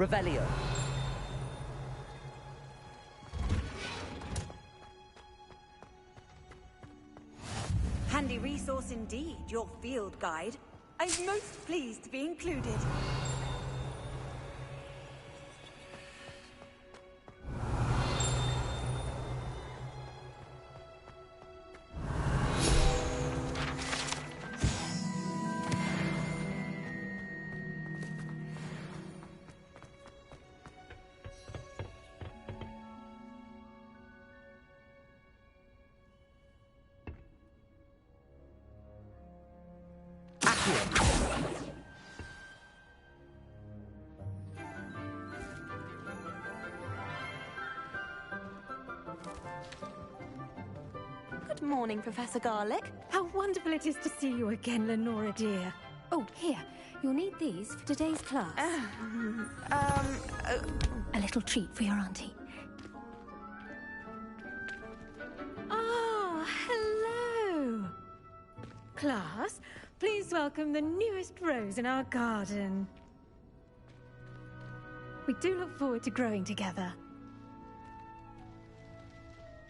Revelio. Handy resource indeed, your field guide. I'm most pleased to be included. Good morning, Professor Garlick. How wonderful it is to see you again, Lenora dear. Oh, here. You'll need these for today's class. A little treat for your auntie. Ah, hello. Class, please welcome the newest rose in our garden. We do look forward to growing together.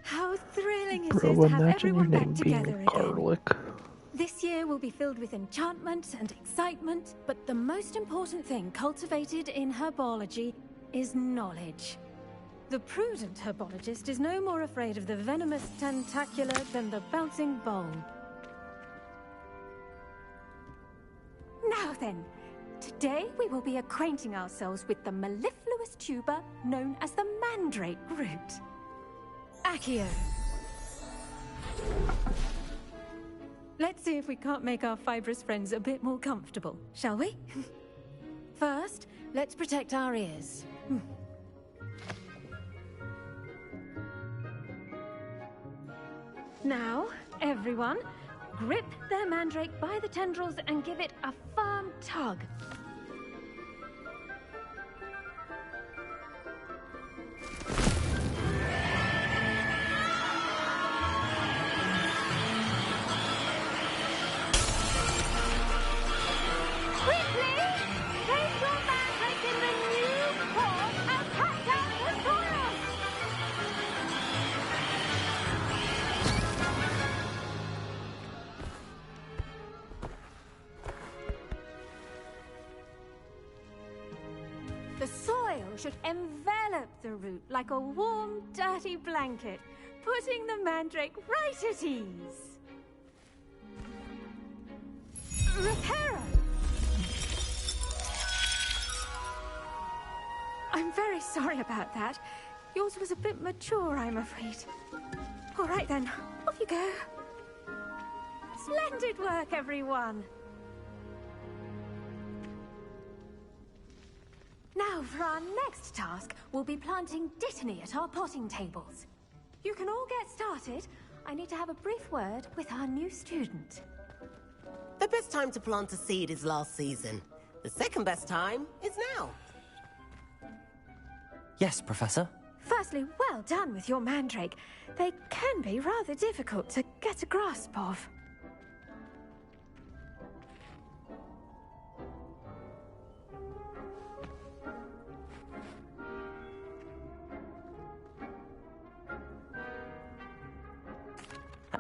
How thrilling it is to have everyone back together again. Garlick. This year will be filled with enchantment and excitement, but the most important thing cultivated in herbology is knowledge. The prudent herbologist is no more afraid of the venomous tentacula than the bouncing bowl. Now then, today we will be acquainting ourselves with the mellifluous tuber known as the mandrake root. Accio. Let's see if we can't make our fibrous friends a bit more comfortable, shall we? First, let's protect our ears. Now, everyone, grip their mandrake by the tendrils and give it a firm tug. The soil should envelop the root like a warm, dirty blanket, putting the mandrake right at ease. Reparo! I'm very sorry about that. Yours was a bit mature, I'm afraid. All right then, off you go. Splendid work, everyone! Now, for our next task, we'll be planting dittany at our potting tables. You can all get started. I need to have a brief word with our new student. The best time to plant a seed is last season. The second best time is now. Yes, Professor. Firstly, well done with your mandrake. They can be rather difficult to get a grasp of.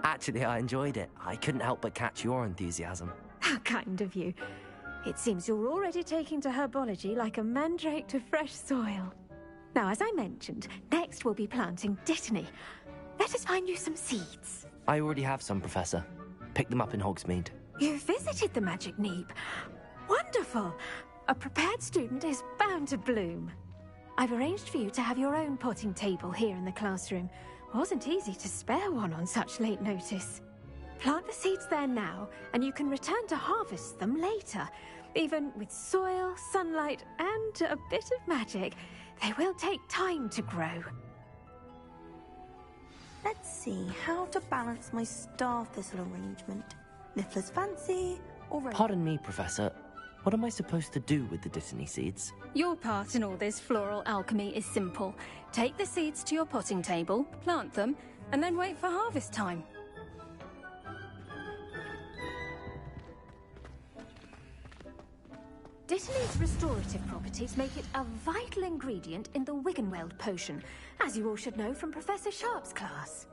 Actually, I enjoyed it. I couldn't help but catch your enthusiasm. How kind of you. It seems you're already taking to herbology like a mandrake to fresh soil. Now, as I mentioned, next we'll be planting dittany. Let us find you some seeds. I already have some, Professor. Picked them up in Hogsmeade. You visited the Magic Neep. Wonderful! A prepared student is bound to bloom. I've arranged for you to have your own potting table here in the classroom. Wasn't easy to spare one on such late notice. Plant the seeds there now, and you can return to harvest them later. Even with soil, sunlight, and a bit of magic, they will take time to grow. Let's see how to balance my star thistle arrangement. Niffler's fancy, or... Pardon me, Professor. What am I supposed to do with the dittany seeds? Your part in all this floral alchemy is simple. Take the seeds to your potting table, plant them, and then wait for harvest time. Dittany's restorative properties make it a vital ingredient in the Wiggenweld potion, as you all should know from Professor Sharp's class.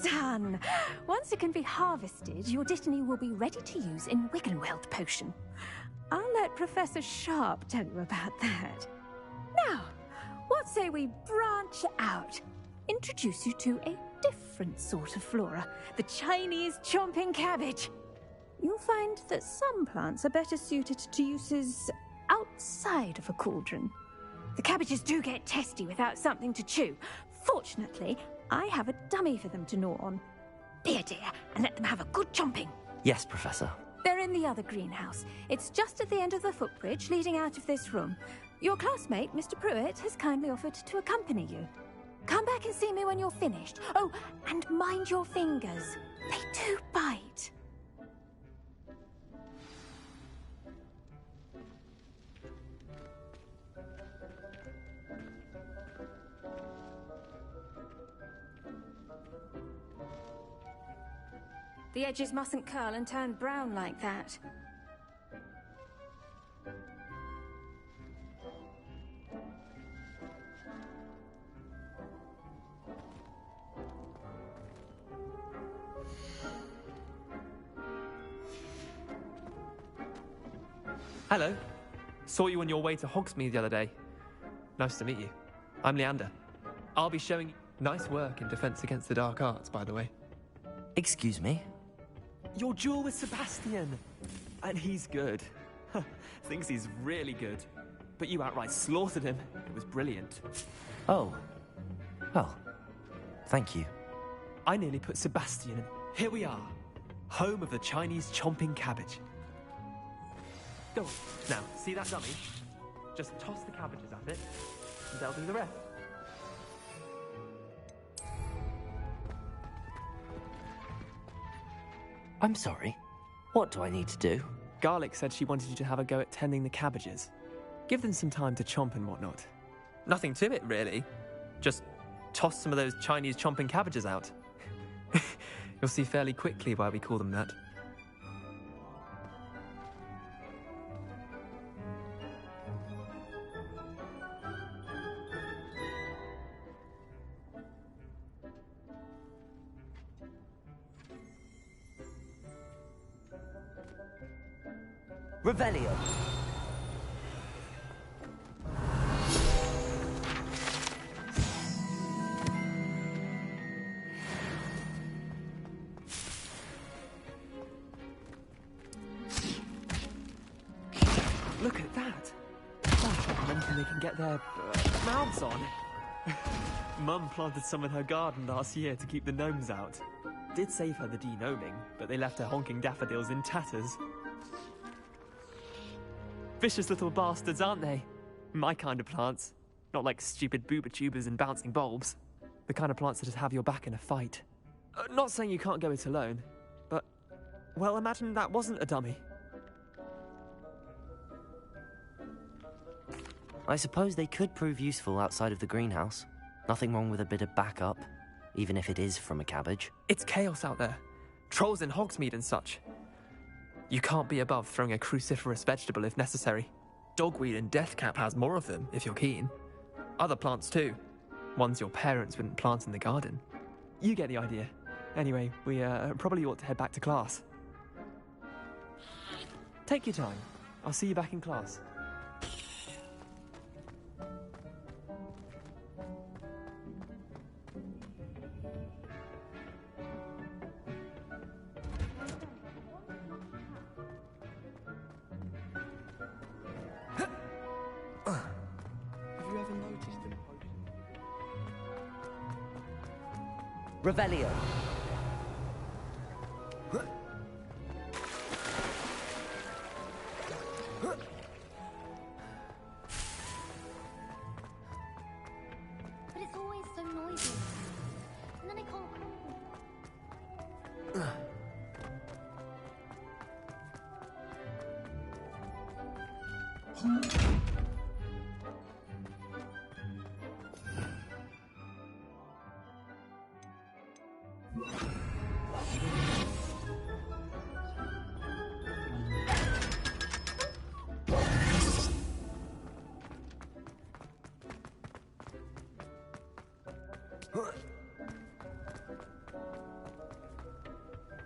Done! Once it can be harvested, your Dittany will be ready to use in Wiggenweld potion. I'll let Professor Sharp tell you about that. Now, what say we branch out? Introduce you to a different sort of flora, the Chinese chomping cabbage. You'll find that some plants are better suited to uses outside of a cauldron. The cabbages do get testy without something to chew. Fortunately, I have a dummy for them to gnaw on. Be a dear and let them have a good chomping. Yes, Professor. They're in the other greenhouse. It's just at the end of the footbridge leading out of this room. Your classmate, Mr. Pruitt, has kindly offered to accompany you. Come back and see me when you're finished. Oh, and mind your fingers. They do bite. The edges mustn't curl and turn brown like that. Hello. Saw you on your way to Hogsmeade the other day. Nice to meet you. I'm Leander. I'll be showing you nice work in Defense Against the Dark Arts, by the way. Excuse me? Your duel with Sebastian! And he's good. Thinks he's really good. But you outright slaughtered him. It was brilliant. Oh. Well, thank you. I nearly put Sebastian in. Here we are. Home of the Chinese chomping cabbage. Go on. Now, see that dummy? Just toss the cabbages at it, and they'll do the rest. I'm sorry. What do I need to do? Garlick said she wanted you to have a go at tending the cabbages. Give them some time to chomp and whatnot. Nothing to it, really. Just toss some of those Chinese chomping cabbages out. You'll see fairly quickly why we call them that. Revelio. Look at that! Oh, anything they can get their mouths on. Mum planted some in her garden last year to keep the gnomes out. Did save her the de-gnoming, but they left her honking daffodils in tatters. Vicious little bastards, aren't they? My kind of plants. Not like stupid booba tubers and bouncing bulbs. The kind of plants that just have your back in a fight. Not saying you can't go it alone, but, well, imagine that wasn't a dummy. I suppose they could prove useful outside of the greenhouse. Nothing wrong with a bit of backup, even if it is from a cabbage. It's chaos out there. Trolls in Hogsmeade and such. You can't be above throwing a cruciferous vegetable if necessary. Dogweed and deathcap has more of them, if you're keen. Other plants too. Ones your parents wouldn't plant in the garden. You get the idea. Anyway, we probably ought to head back to class. Take your time. I'll see you back in class. Have you ever noticed Revelio. But it's always so noisy. And then I can't crawl.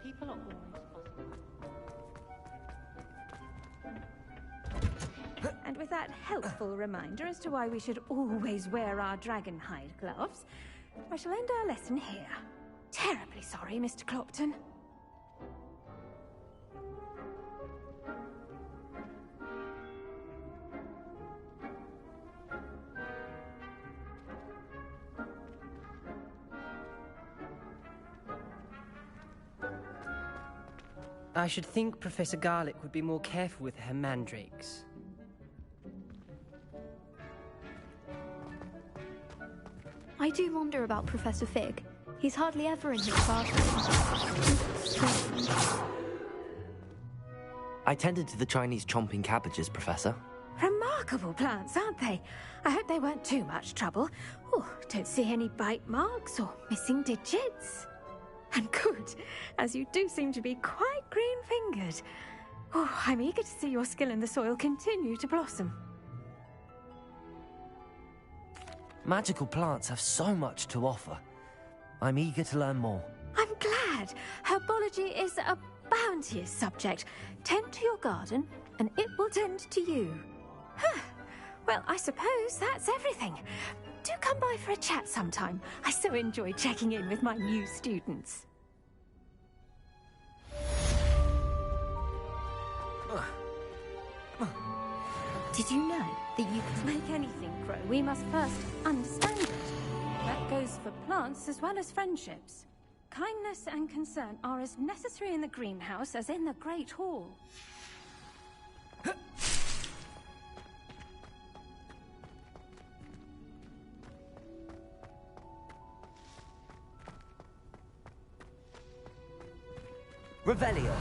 People are always possible. And with that helpful reminder as to why we should always wear our dragon hide gloves, I shall end our lesson here. Terribly sorry, Mr. Clopton. I should think Professor Garlick would be more careful with her mandrakes. I do wonder about Professor Fig. He's hardly ever in his classroom. I tended to the Chinese chomping cabbages, Professor. Remarkable plants, aren't they? I hope they weren't too much trouble. Oh, don't see any bite marks or missing digits. And good, as you do seem to be quite green-fingered. Oh, I'm eager to see your skill in the soil continue to blossom. Magical plants have so much to offer. I'm eager to learn more. I'm glad. Herbology is a bounteous subject. Tend to your garden, and it will tend to you. Huh. Well, I suppose that's everything. Do come by for a chat sometime. I so enjoy checking in with my new students. Did you know that you can make anything grow? We must first understand it. That goes for plants as well as friendships. Kindness and concern are as necessary in the greenhouse as in the Great Hall. Revelio.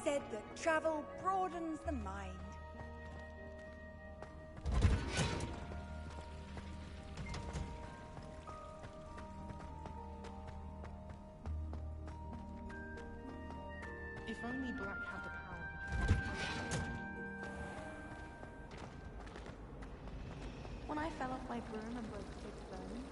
Said that travel broadens the mind. If only Black had the power. When I fell off my broom and broke Fig's bone,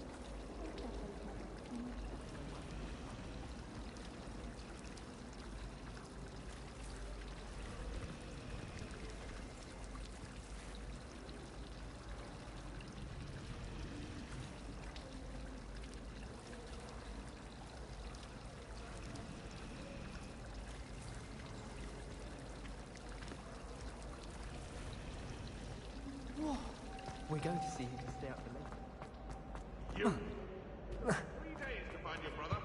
We're going to see who can stay up for later. You. 3 days to find your brother.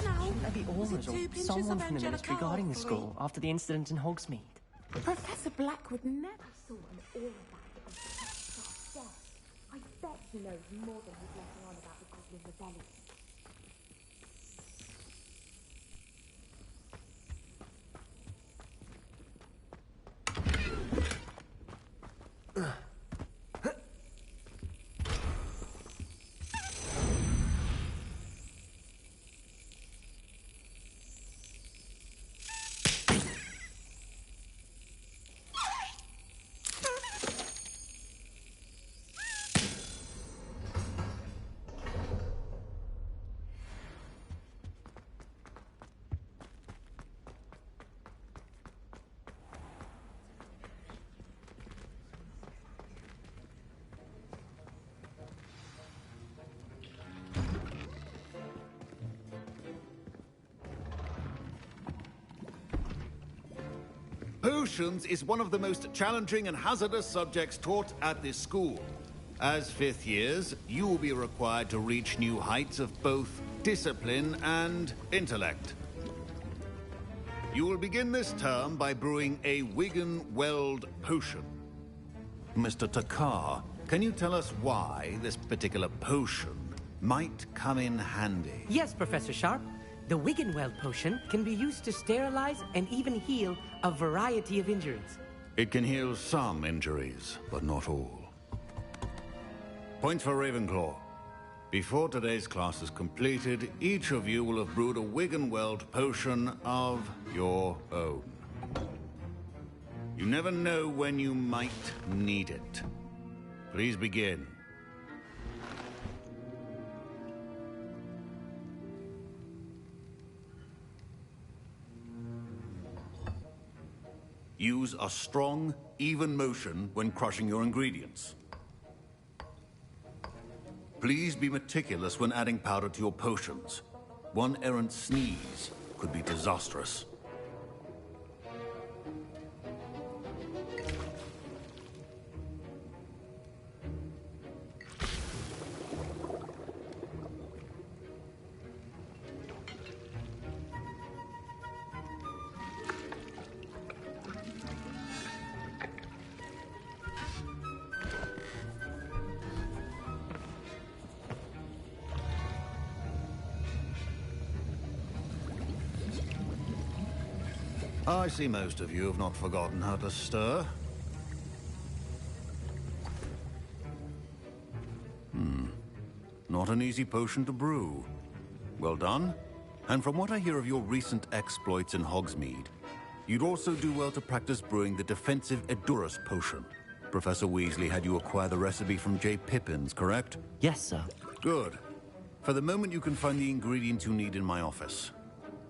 Shouldn't there be orders or someone from the ministry guarding the school after the incident in Hogsmeade? Professor Black would never. Saw an aura bag of Star's death. I bet he knows more than he's letting on about the Goblin Rebellion. Potions is one of the most challenging and hazardous subjects taught at this school. As 5th years, you will be required to reach new heights of both discipline and intellect. You will begin this term by brewing a Wigan-Weld potion. Mr. Takar, can you tell us why this particular potion might come in handy? Yes, Professor Sharp. The Wigan-Weld potion can be used to sterilize and even heal a variety of injuries. It can heal some injuries, but not all. Point for Ravenclaw. Before today's class is completed, each of you will have brewed a Wigan-Weld potion of your own. You never know when you might need it. Please begin. Use a strong, even motion when crushing your ingredients. Please be meticulous when adding powder to your potions. One errant sneeze could be disastrous. I see most of you have not forgotten how to stir. Not an easy potion to brew. Well done. And from what I hear of your recent exploits in Hogsmeade, you'd also do well to practice brewing the defensive Edurus potion. Professor Weasley had you acquire the recipe from J. Pippin's, correct? Yes, sir. Good. For the moment, you can find the ingredients you need in my office.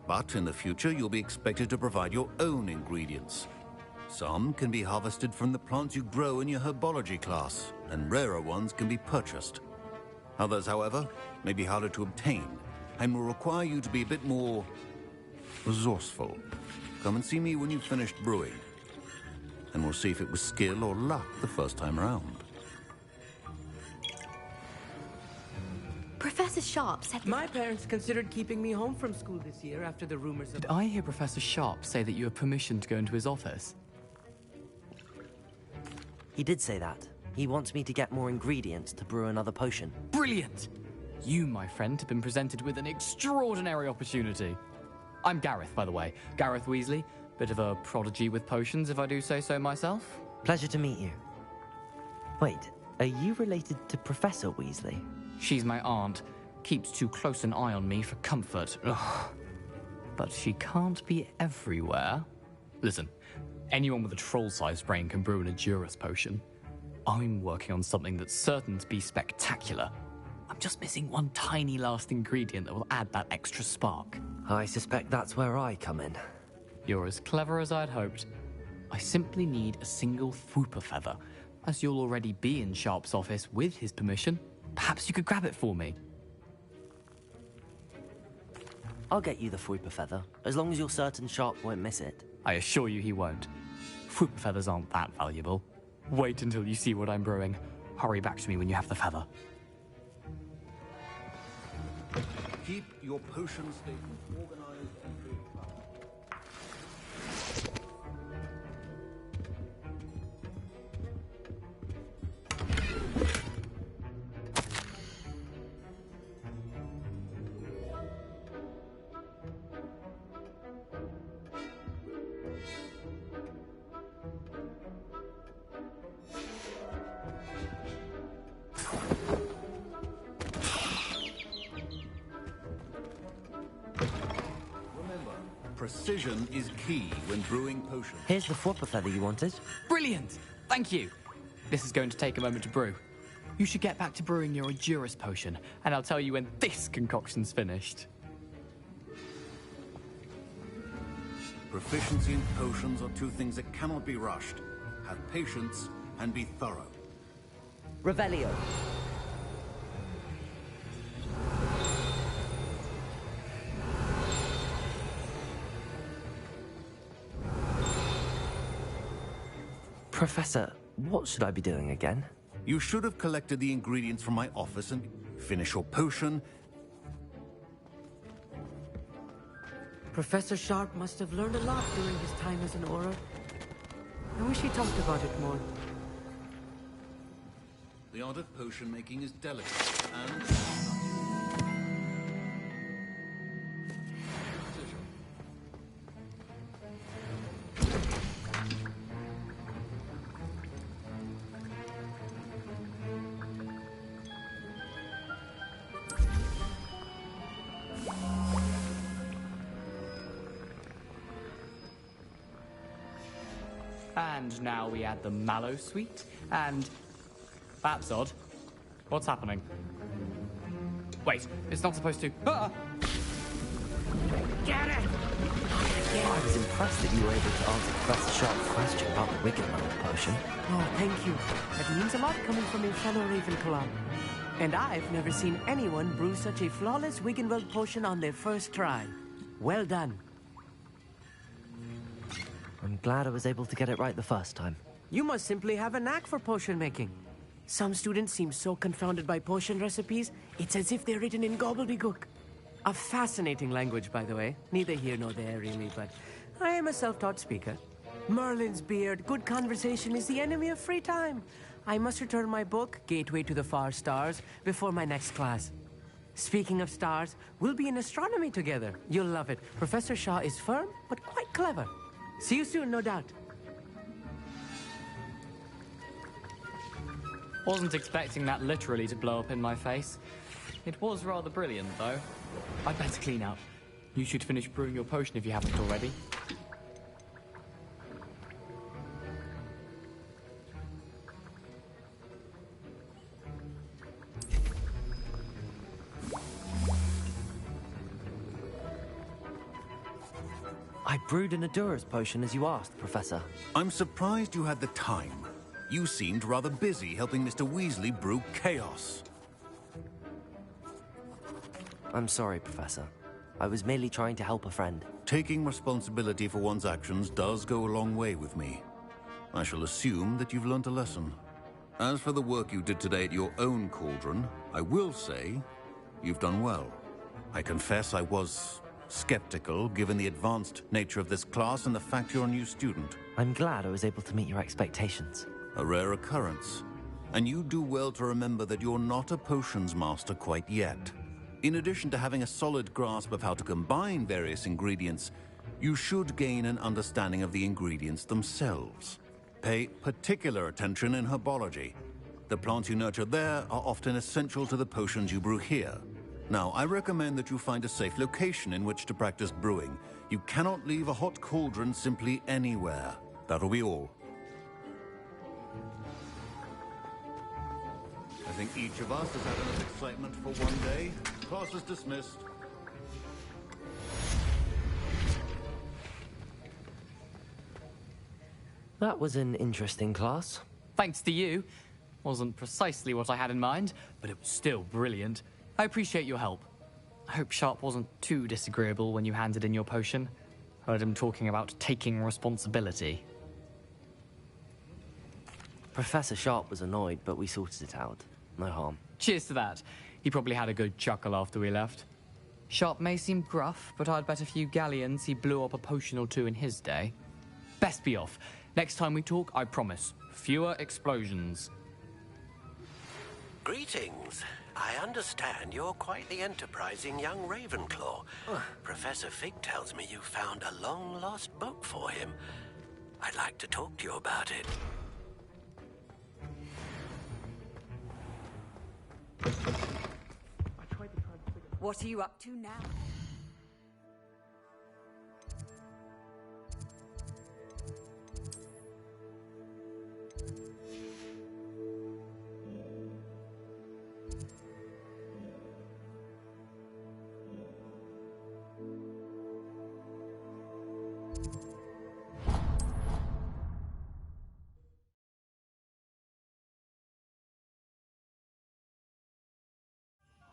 But in the future, you'll be expected to provide your own ingredients. Some can be harvested from the plants you grow in your herbology class, and rarer ones can be purchased. Others, however, may be harder to obtain, and will require you to be a bit more resourceful. Come and see me when you've finished brewing, and we'll see if it was skill or luck the first time around. Professor Sharp said... My parents considered keeping me home from school this year after the rumors of... Did I hear Professor Sharp say that you have permission to go into his office? He did say that. He wants me to get more ingredients to brew another potion. Brilliant! You, my friend, have been presented with an extraordinary opportunity. I'm Gareth, by the way. Gareth Weasley. Bit of a prodigy with potions, if I do say so myself. Pleasure to meet you. Wait, are you related to Professor Weasley? She's my aunt. Keeps too close an eye on me for comfort. Ugh. But she can't be everywhere. Listen, anyone with a troll-sized brain can brew an Edurus potion. I'm working on something that's certain to be spectacular. I'm just missing one tiny last ingredient that will add that extra spark. I suspect that's where I come in. You're as clever as I'd hoped. I simply need a single frfr feather. As you'll already be in Sharp's office with his permission, perhaps you could grab it for me. I'll get you the frfr feather, as long as you're certain Sharp won't miss it. I assure you he won't. Frfr feathers aren't that valuable. Wait until you see what I'm brewing. Hurry back to me when you have the feather. Keep your potion statement organized and good. Precision is key when brewing potions. Here's the frfr feather you wanted. Brilliant! Thank you. This is going to take a moment to brew. You should get back to brewing your Edurus potion, and I'll tell you when this concoction's finished. Proficiency in potions are two things that cannot be rushed. Have patience and be thorough. Revelio. Professor, what should I be doing again? You should have collected the ingredients from my office and finish your potion. Professor Sharp must have learned a lot during his time as an Auror. I wish he talked about it more. The art of potion making is delicate and... And now we add the mallow sweet, and... That's odd. What's happening? Wait, it's not supposed to... Ah! Get it! I was impressed that you were able to answer Professor Sharp's question about the Wiggenweld potion. Oh, thank you. That means a lot coming from a fellow Ravenclaw. And I've never seen anyone brew such a flawless Wiggenweld potion on their first try. Well done. I'm glad I was able to get it right the first time. You must simply have a knack for potion making. Some students seem so confounded by potion recipes, it's as if they're written in gobbledygook. A fascinating language, by the way. Neither here nor there, really, but I am a self-taught speaker. Merlin's beard, good conversation is the enemy of free time. I must return my book, Gateway to the Far Stars, before my next class. Speaking of stars, we'll be in astronomy together. You'll love it. Professor Shaw is firm, but quite clever. See you soon, no doubt. Wasn't expecting that literally to blow up in my face. It was rather brilliant, though. I'd better clean up. You should finish brewing your potion if you haven't already. I brewed an Adura's potion as you asked, Professor. I'm surprised you had the time. You seemed rather busy helping Mr. Weasley brew chaos. I'm sorry, Professor. I was merely trying to help a friend. Taking responsibility for one's actions does go a long way with me. I shall assume that you've learnt a lesson. As for the work you did today at your own cauldron, I will say you've done well. I confess I was skeptical, given the advanced nature of this class and the fact you're a new student. I'm glad I was able to meet your expectations. A rare occurrence. And you do well to remember that you're not a potions master quite yet. In addition to having a solid grasp of how to combine various ingredients, you should gain an understanding of the ingredients themselves. Pay particular attention in herbology. The plants you nurture there are often essential to the potions you brew here. Now, I recommend that you find a safe location in which to practice brewing. You cannot leave a hot cauldron simply anywhere. That'll be all. I think each of us has had enough excitement for one day. Class is dismissed. That was an interesting class. Thanks to you. Wasn't precisely what I had in mind, but it was still brilliant. I appreciate your help. I hope Sharp wasn't too disagreeable when you handed in your potion. Heard him talking about taking responsibility. Professor Sharp was annoyed, but we sorted it out. No harm. Cheers to that. He probably had a good chuckle after we left. Sharp may seem gruff, but I'd bet a few galleons he blew up a potion or two in his day. Best be off. Next time we talk, I promise, fewer explosions. Greetings. I understand you're quite the enterprising young Ravenclaw. Professor Fig tells me you found a long-lost book for him. I'd like to talk to you about it. What are you up to now?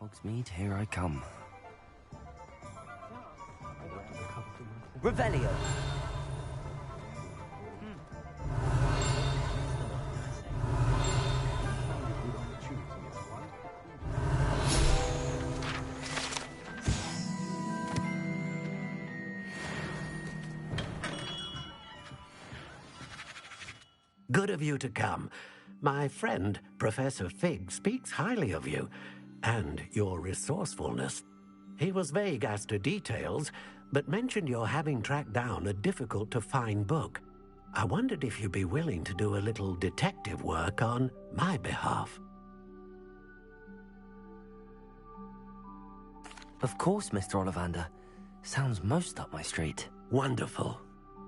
Hogsmeade, here I come. Revelio! Good of you to come. My friend, Professor Fig, speaks highly of you and your resourcefulness. He was vague as to details, but mentioned your having tracked down a difficult-to-find book. I wondered if you'd be willing to do a little detective work on my behalf. Of course, Mr. Ollivander. Sounds most up my street. Wonderful.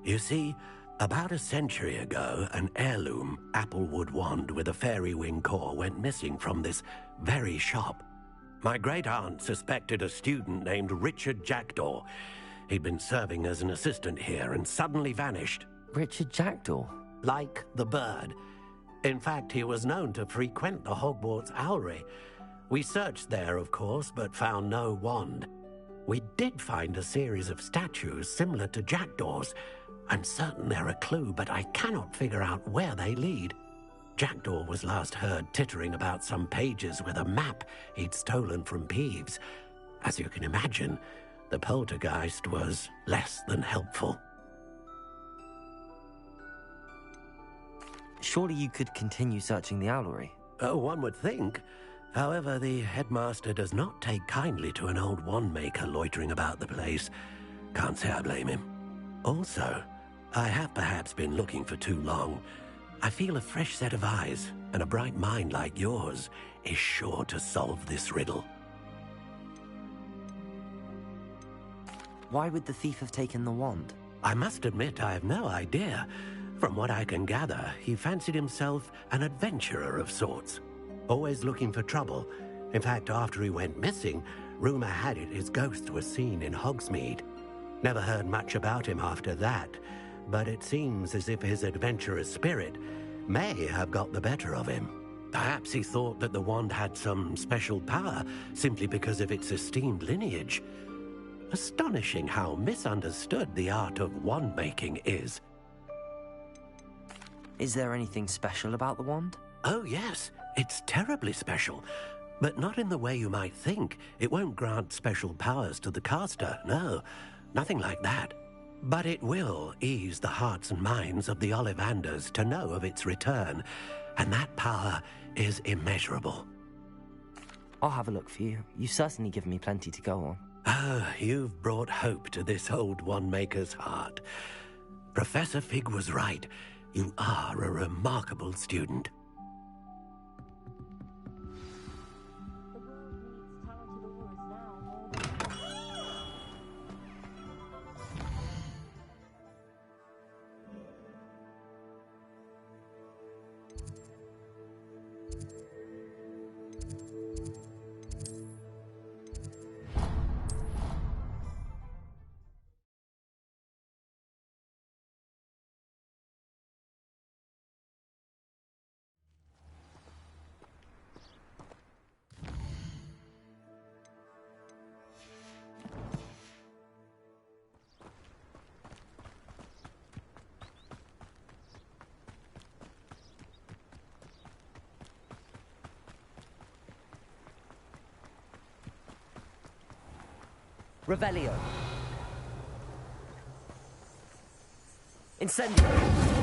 You see, about a century ago, an heirloom applewood wand with a fairy wing core went missing from this very shop. My great-aunt suspected a student named Richard Jackdaw. He'd been serving as an assistant here and suddenly vanished. Richard Jackdaw? Like the bird. In fact, he was known to frequent the Hogwarts Owlry. We searched there, of course, but found no wand. We did find a series of statues similar to jackdaws. I'm certain they're a clue, but I cannot figure out where they lead. Jackdaw was last heard tittering about some pages with a map he'd stolen from Peeves. As you can imagine, the poltergeist was less than helpful. Surely you could continue searching the owlery. Oh, one would think. However, the headmaster does not take kindly to an old wand-maker loitering about the place. Can't say I blame him. Also, I have perhaps been looking for too long. I feel a fresh set of eyes, and a bright mind like yours is sure to solve this riddle. Why would the thief have taken the wand? I must admit I have no idea. From what I can gather, he fancied himself an adventurer of sorts. Always looking for trouble. In fact, after he went missing, rumor had it his ghost was seen in Hogsmeade. Never heard much about him after that, but it seems as if his adventurous spirit may have got the better of him. Perhaps he thought that the wand had some special power simply because of its esteemed lineage. Astonishing how misunderstood the art of wand-making is. Is there anything special about the wand? Oh, yes. It's terribly special. But not in the way you might think. It won't grant special powers to the caster, no. Nothing like that. But it will ease the hearts and minds of the Ollivanders to know of its return. And that power is immeasurable. I'll have a look for you. You've certainly given me plenty to go on. Ah, you've brought hope to this old wand-maker's heart. Professor Fig was right. You are a remarkable student. Revelio. Incendio.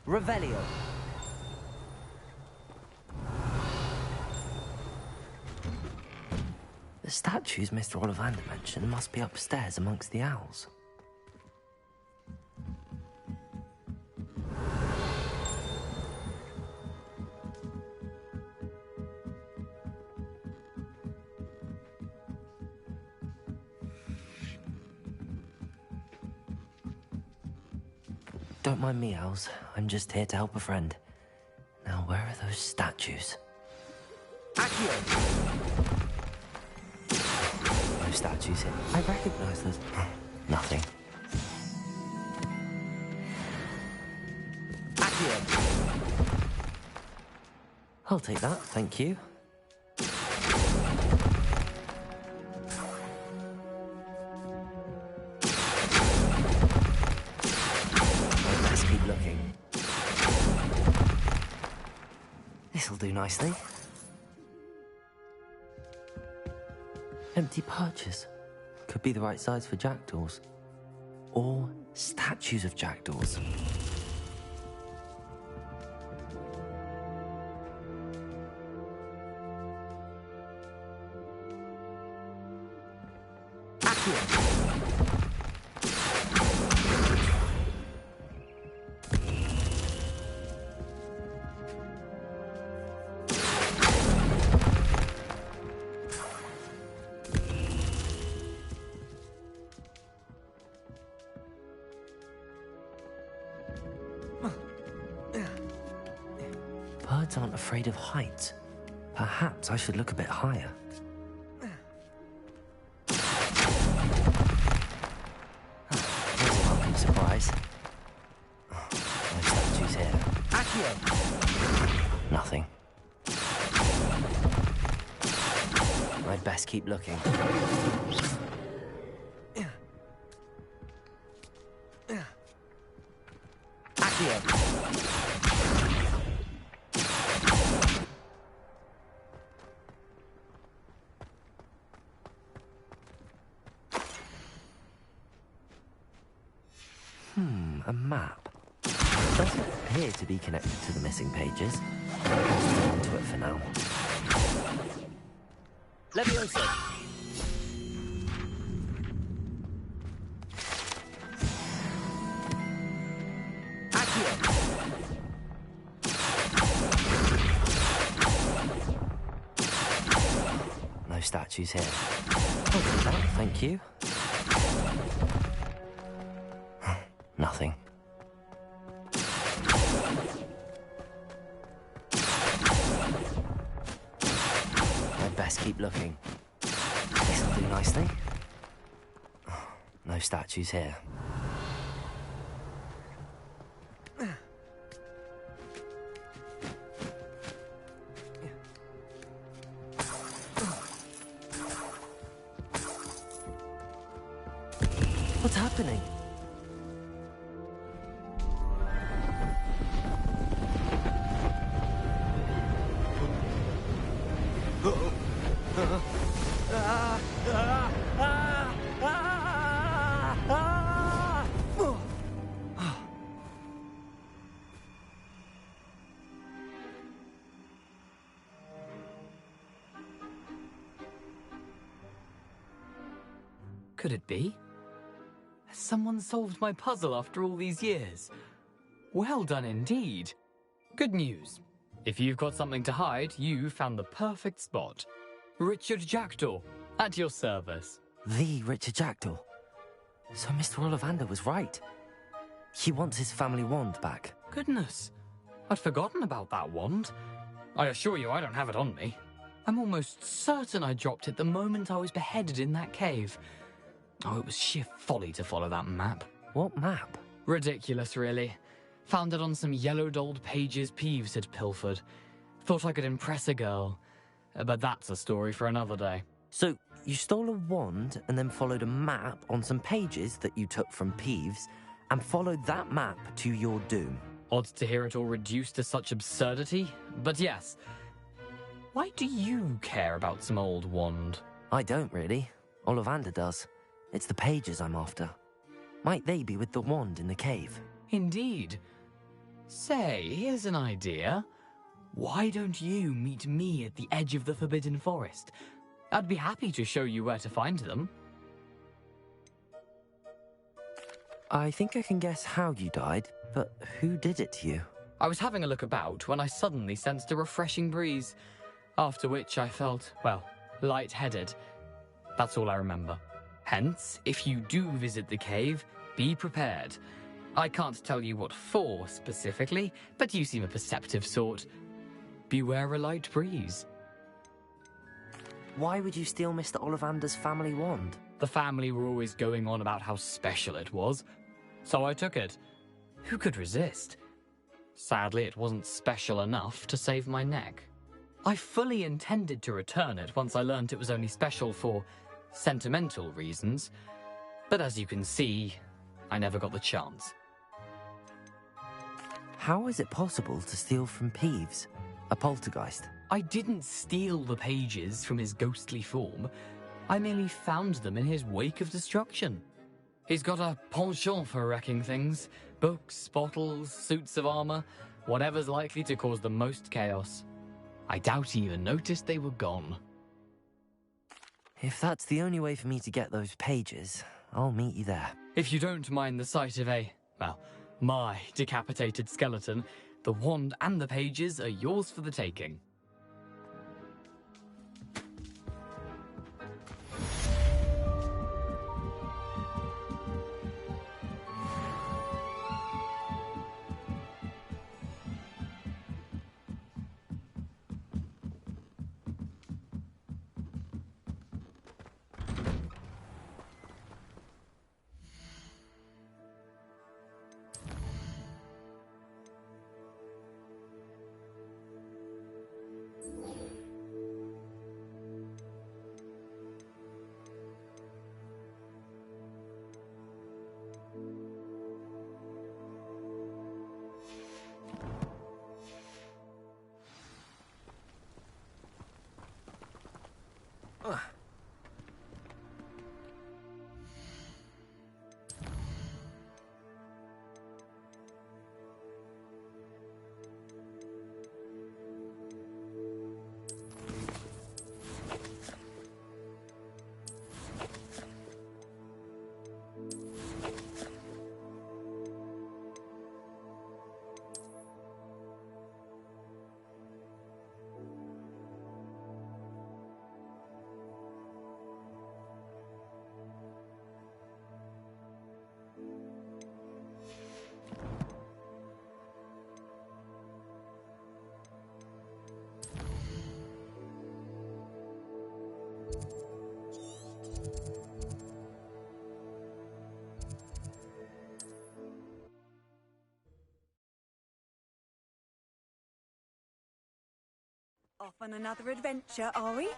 Revelio. The statues Mr. Ollivander mentioned must be upstairs amongst the owls. Don't mind me, owls. I'm just here to help a friend. Now, where are those statues? Accio! No statues here. I recognize those. Nothing. Accio! I'll take that, thank you. do nicely. Empty perches. Could be the right size for jackdaws. Or statues of jackdaws. Birds aren't afraid of heights. Perhaps I should look a bit higher. Here's a welcome surprise. No statues here. Accio! Nothing. I'd best keep looking. Accio! A map. It doesn't appear to be connected to the missing pages. I'll hold on to it for now. Leviosa! Accio! No statues here. I'll do that, thank you. Nothing. I'd best keep looking. This'll do nicely. No statues here. What's happening? Could it be? Has someone solved my puzzle after all these years? Well done indeed. Good news. If you've got something to hide, you found the perfect spot. Richard Jackdaw, at your service. The Richard Jackdaw. So Mr. Ollivander was right. He wants his family wand back. Goodness, I'd forgotten about that wand. I assure you I don't have it on me. I'm almost certain I dropped it the moment I was beheaded in that cave. Oh, it was sheer folly to follow that map. What map? Ridiculous, really. Found it on some yellowed old pages Peeves had pilfered. Thought I could impress a girl. But that's a story for another day. So, you stole a wand and then followed a map on some pages that you took from Peeves and followed that map to your doom. Odd to hear it all reduced to such absurdity, but yes. Why do you care about some old wand? I don't, really. Ollivander does. It's the pages I'm after. Might they be with the wand in the cave? Indeed. Say, here's an idea. Why don't you meet me at the edge of the Forbidden Forest? I'd be happy to show you where to find them. I think I can guess how you died, but who did it to you? I was having a look about when I suddenly sensed a refreshing breeze, after which I felt, well, lightheaded. That's all I remember. Hence, if you do visit the cave, be prepared. I can't tell you what for specifically, but you seem a perceptive sort. Beware a light breeze. Why would you steal Mr. Ollivander's family wand? The family were always going on about how special it was, so I took it. Who could resist? Sadly, it wasn't special enough to save my neck. I fully intended to return it once I learned it was only special for sentimental reasons, but as you can see, I never got the chance. How is it possible to steal from Peeves? A poltergeist? I didn't steal the pages from his ghostly form. I merely found them in his wake of destruction. He's got a penchant for wrecking things. Books, bottles, suits of armor, whatever's likely to cause the most chaos. I doubt he even noticed they were gone. If that's the only way for me to get those pages, I'll meet you there. If you don't mind the sight of my decapitated skeleton, the wand and the pages are yours for the taking. Off on another adventure, are we?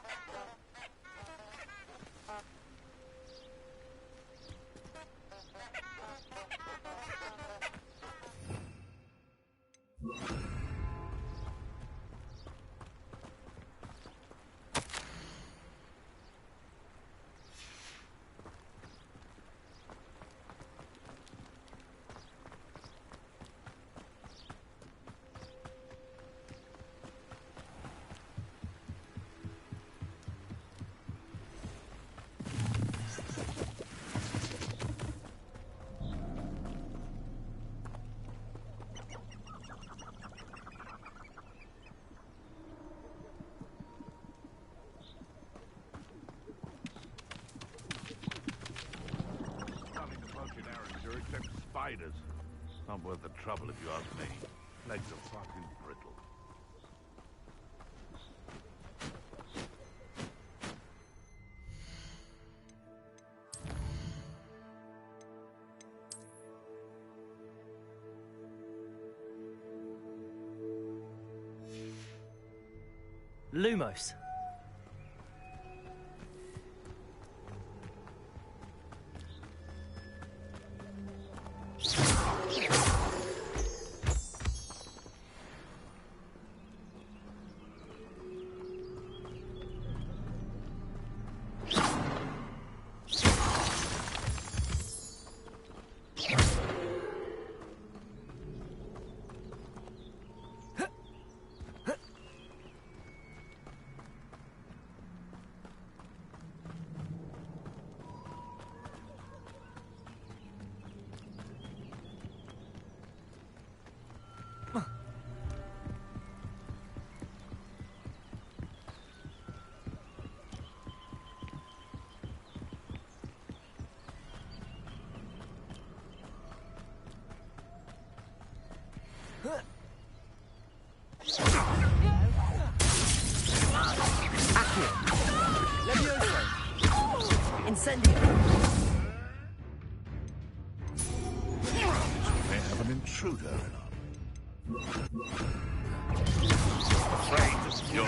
Spiders. Not worth the trouble if you ask me. Legs are far too brittle. Lumos. Incendio! May have an intruder. Afraid you're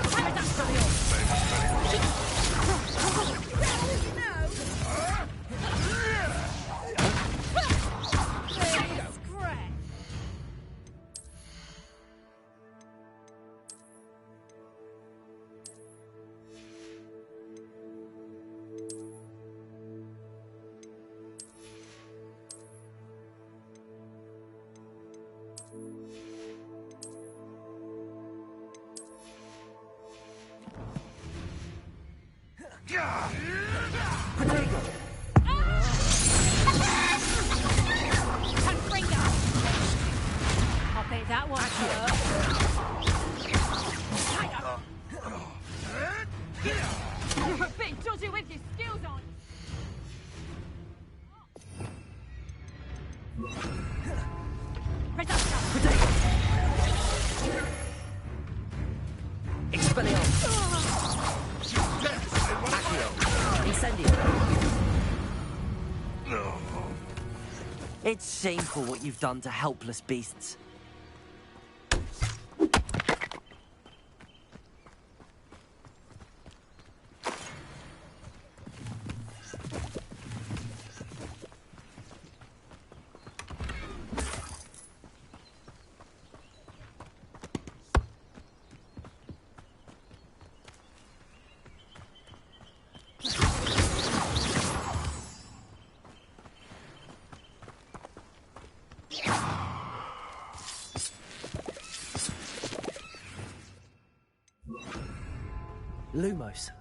It's shameful what you've done to helpless beasts. Lumos.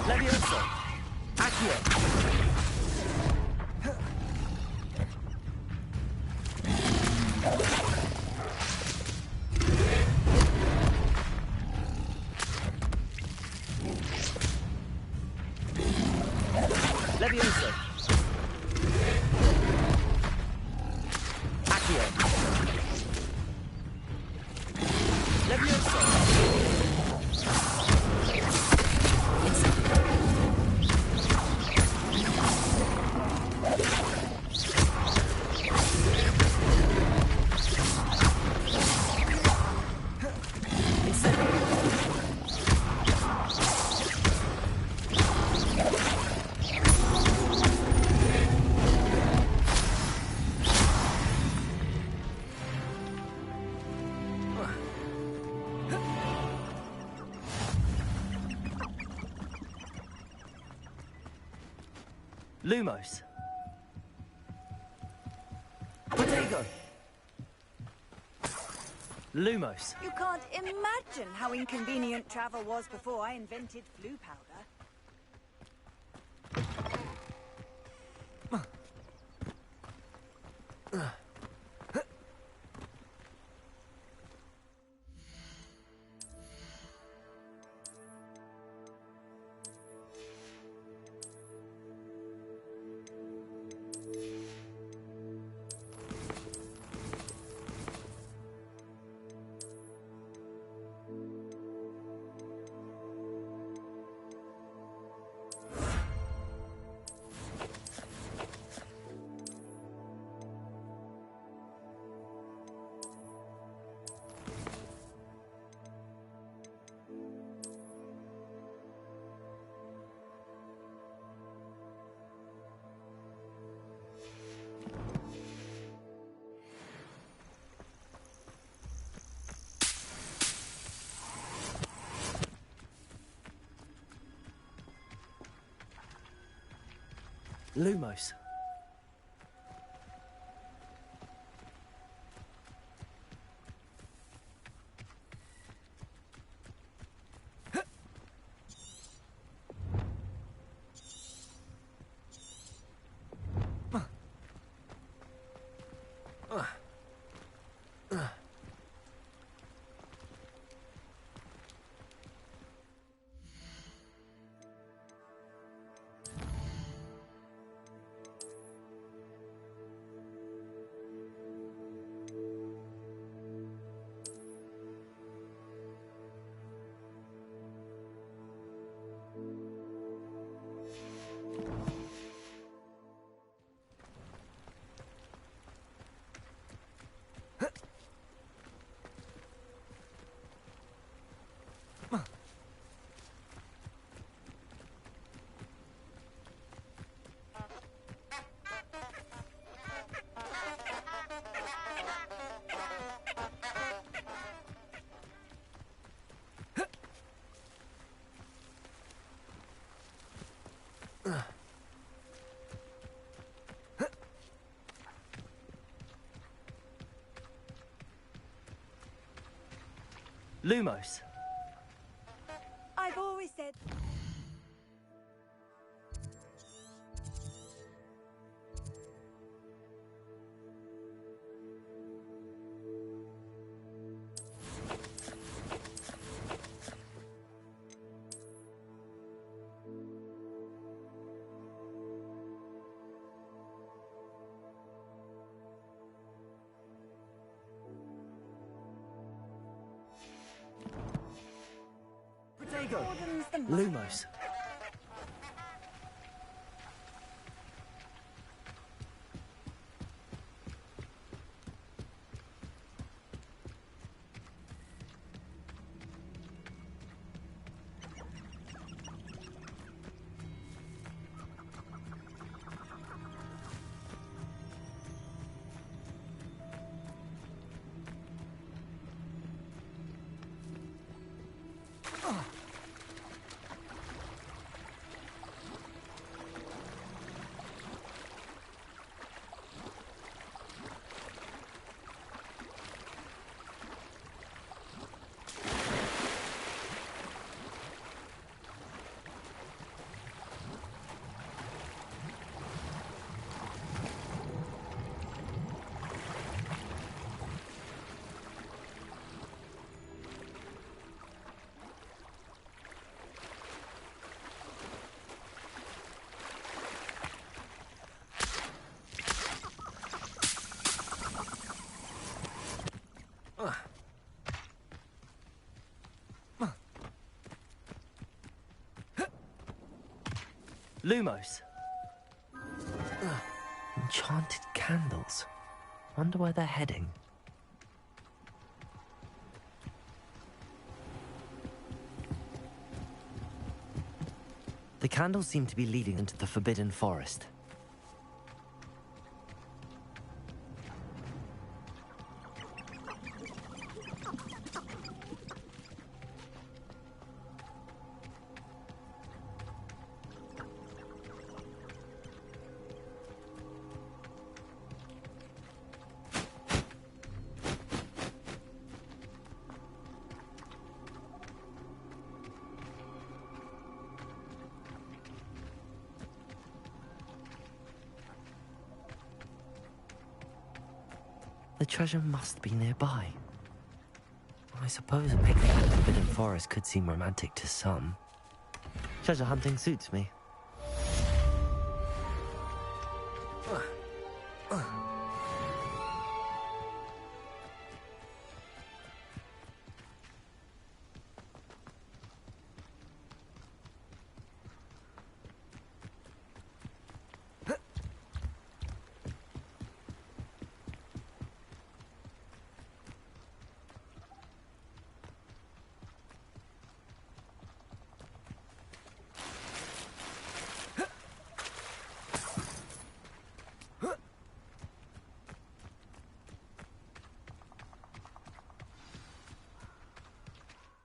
Levioso. Accio. Levioso. Accio. Levioso. Lumos. Potato. Lumos. You can't imagine how inconvenient travel was before I invented blue powder. Lumos. Lumos. I've always said... Lumos. Lumos. Enchanted candles. Wonder where they're heading. The candles seem to be leading into the Forbidden Forest. The treasure must be nearby. I suppose a picnic in the Forbidden Forest could seem romantic to some. Treasure hunting suits me.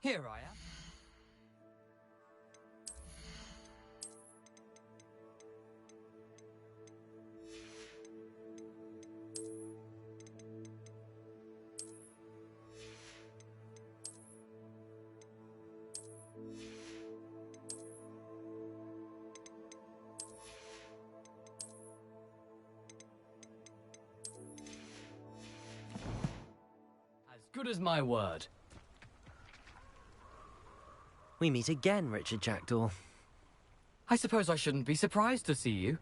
Here I am. As good as my word. We meet again, Richard Jackdaw. I suppose I shouldn't be surprised to see you.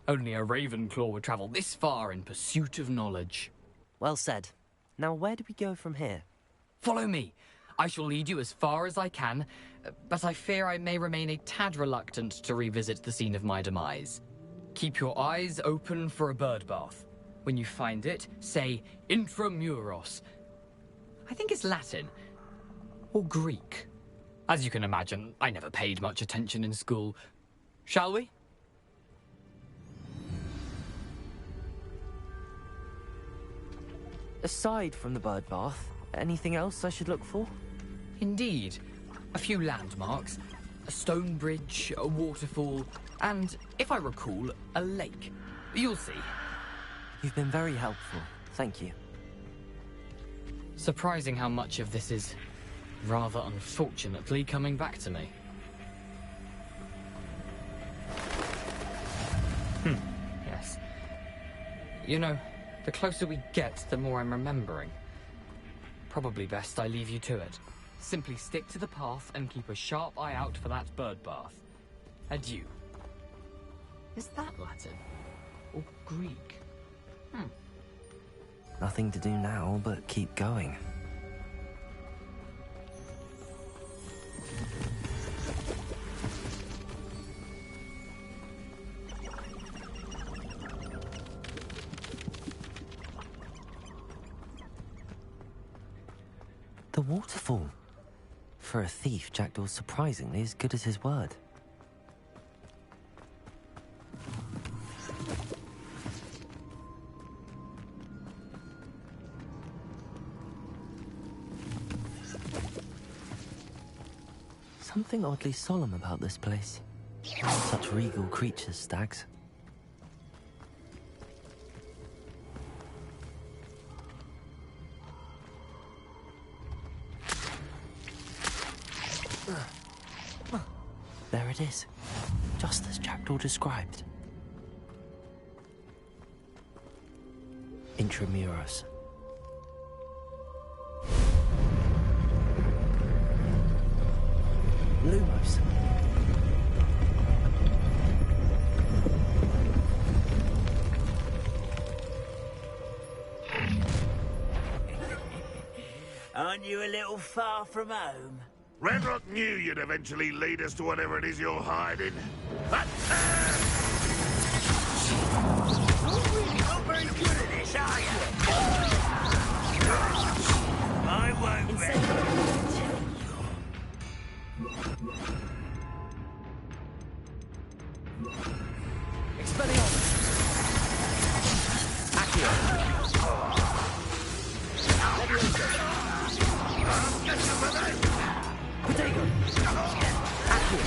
Only a Ravenclaw would travel this far in pursuit of knowledge. Well said. Now where do we go from here? Follow me. I shall lead you as far as I can, but I fear I may remain a tad reluctant to revisit the scene of my demise. Keep your eyes open for a bird bath. When you find it, say intramuros. I think it's Latin. Or Greek. As you can imagine, I never paid much attention in school. Shall we? Aside from the bird bath, anything else I should look for? Indeed. A few landmarks. A stone bridge, a waterfall, and, if I recall, a lake. You'll see. You've been very helpful. Thank you. Surprising how much of this is, rather unfortunately, coming back to me. Yes. You know, the closer we get, the more I'm remembering. Probably best I leave you to it. Simply stick to the path and keep a sharp eye out for that bird bath. Adieu. Is that Latin? Or Greek? Nothing to do now but keep going. The waterfall. For a thief, Jackdaw's surprisingly as good as his word. Something oddly solemn about this place. Such regal creatures, stags. There it is, just as Jackdaw described. Intramuros. Lumos. Aren't you a little far from home? Redrock knew you'd eventually lead us to whatever it is you're hiding. You're really not very good at this, are you? I won't let Expelliarmus! Accio! Potato! Accio!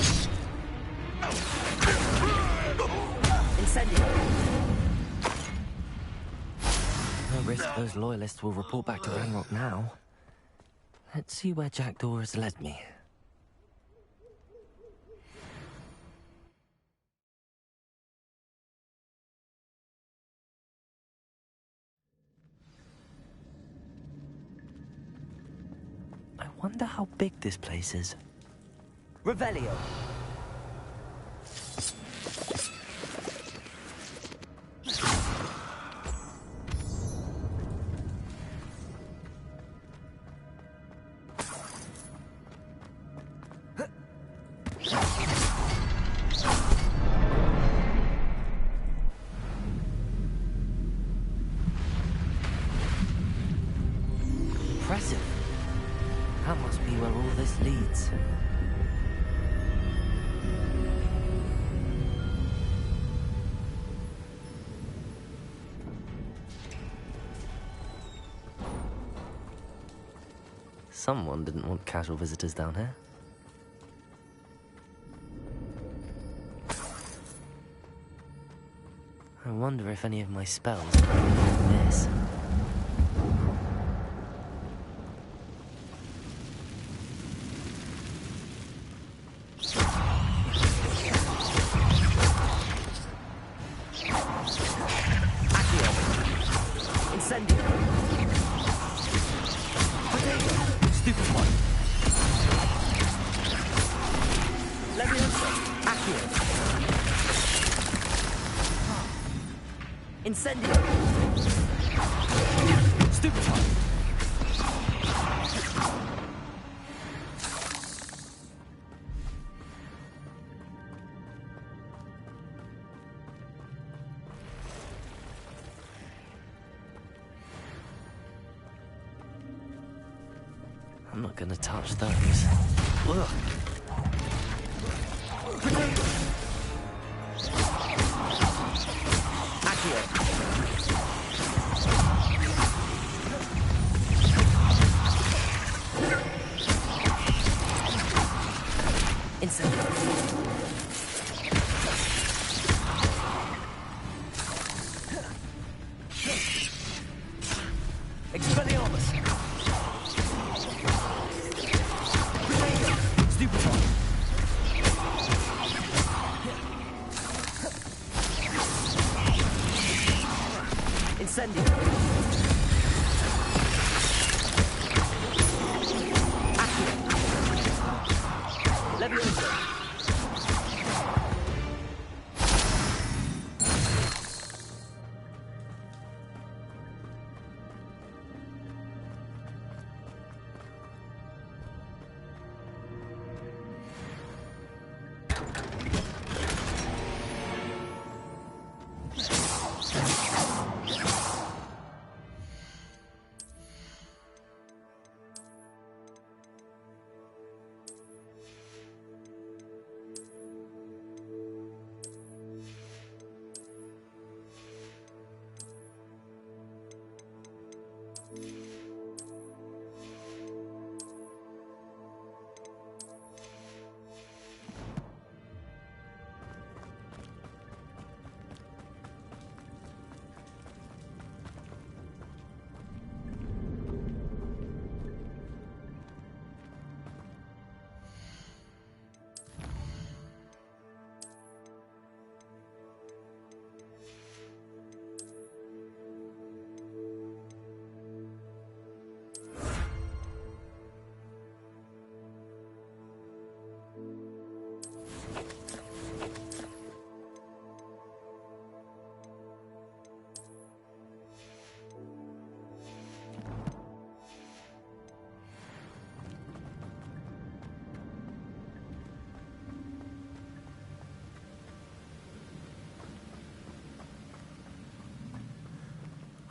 Incendio! No risk those loyalists will report back to Ranrock now. Let's see where Jackdaw has led me. I wonder how big this place is. Revelio. Impressive. That must be where all this leads. Someone didn't want casual visitors down here. I wonder if any of my spells are like this. Incendio! Stupefy! I'm not gonna touch those. Ugh. Incendio. Incendio. Levioso.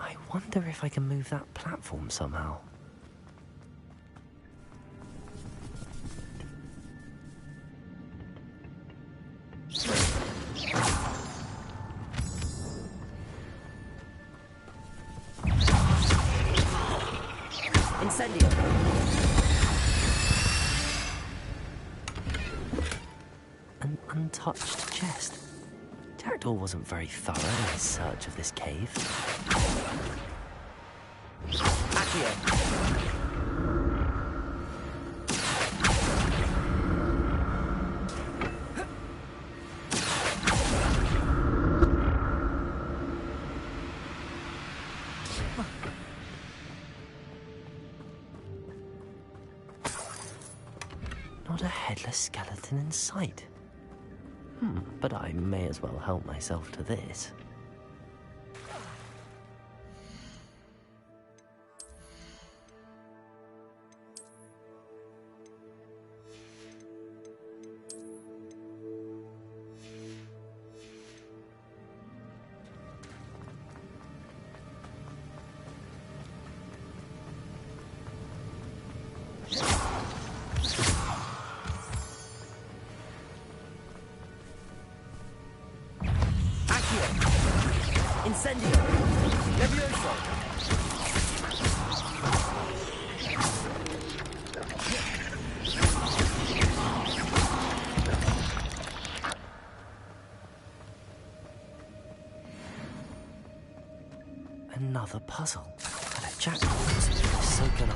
I wonder if I can move that platform somehow. Incendio. An untouched chest. Jackdaw wasn't very thorough in his search of this cave. Accio. Not a headless skeleton in sight. But I may as well help myself to this. Incendio! Levioso! Another puzzle. And if Jack wants, so can I.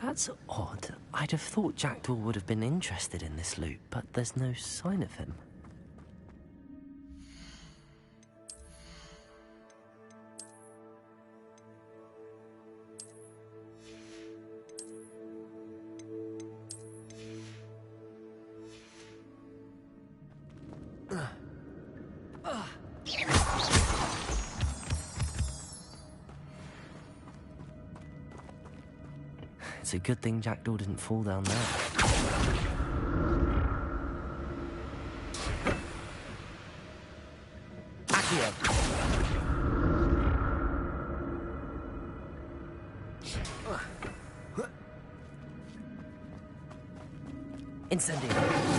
That's odd. I'd have thought Jackdaw would have been interested in this loot, but there's no sign of him. It's a good thing Jackdaw didn't fall down there. Accio! Incendio!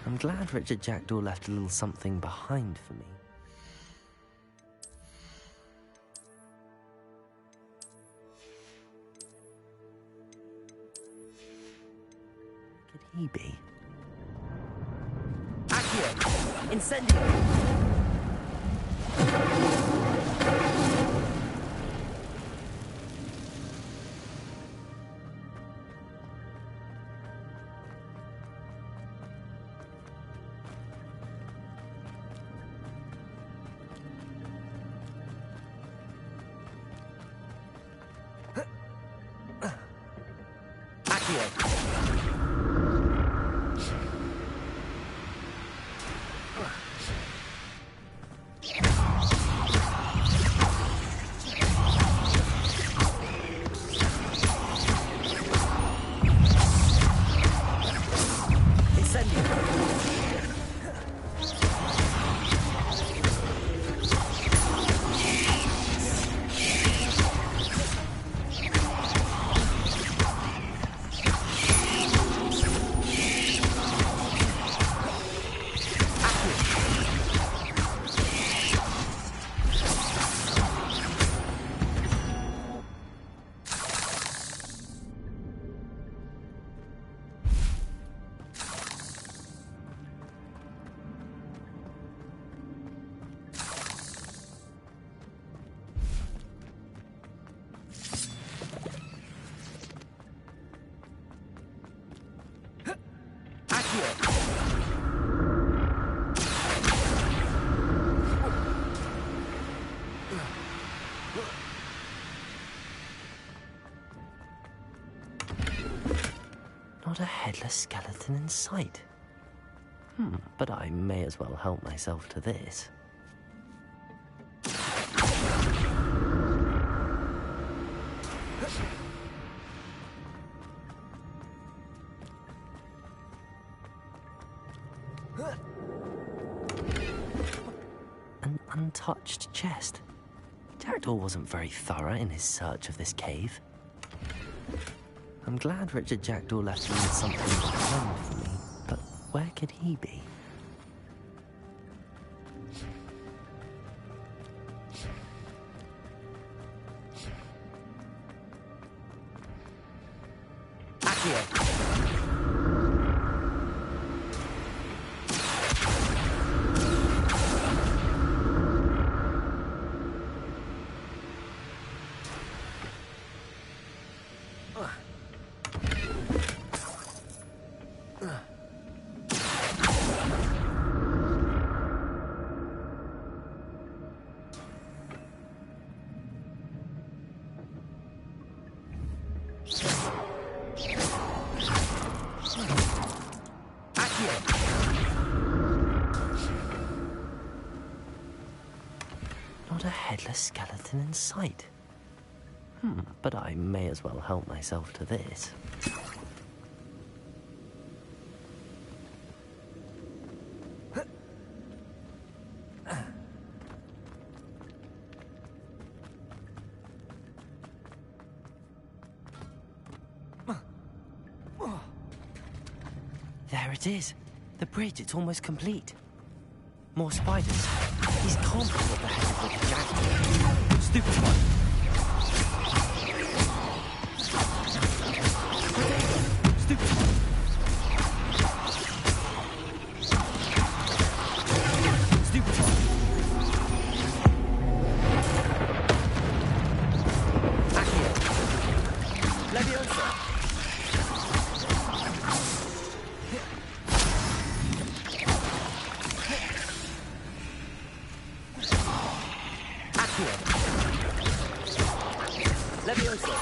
I'm glad Richard Jackdaw left a little something behind for me. Could he be? Accio! Incendio! Not a headless skeleton in sight. But I may as well help myself to this. An untouched chest. Jackdaw wasn't very thorough in his search of this cave. I'm glad Richard Jackdaw left me with something behind for me, but where could he be? Accio! Not a headless skeleton in sight. But I may as well help myself to this. There it is. The bridge, it's almost complete. More spiders. These can't be at the head of the jackdaw. Stupid one. Stupid one. Stupid one. Accio. Leviosa. Leviosa.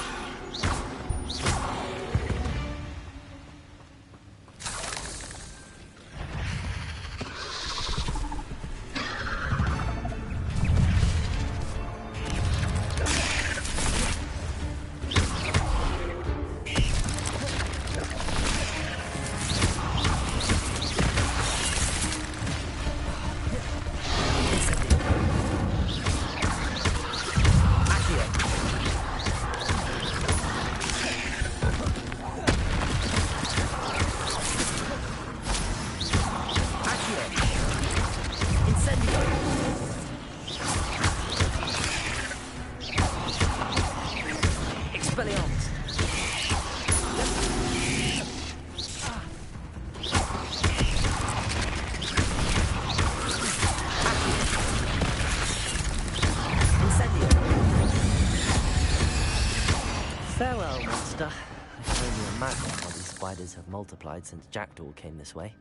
Farewell, monster. I can only imagine how these spiders have multiplied since Jackdaw came this way.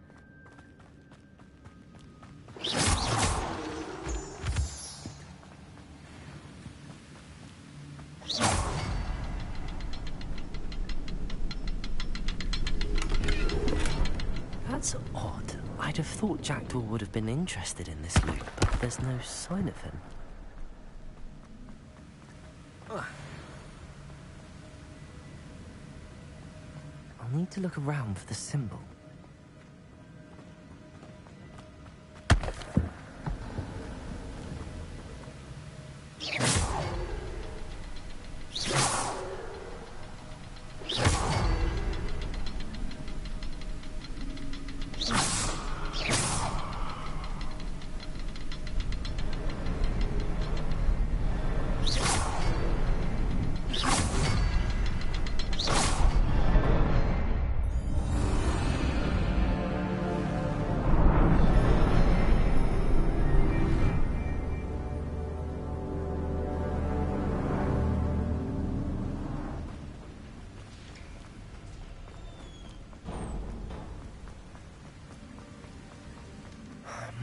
That's odd. I'd have thought Jackdaw would have been interested in this loot, but there's no sign of him. I'll need to look around for the symbol.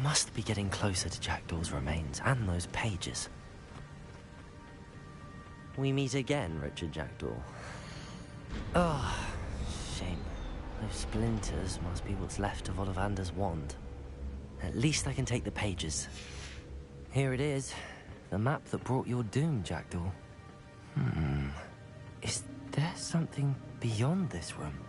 Must be getting closer to Jackdaw's remains and those pages. We meet again, Richard Jackdaw. Oh, shame. Those splinters must be what's left of Ollivander's wand. At least I can take the pages. Here it is. The map that brought your doom, Jackdaw. Is there something beyond this room?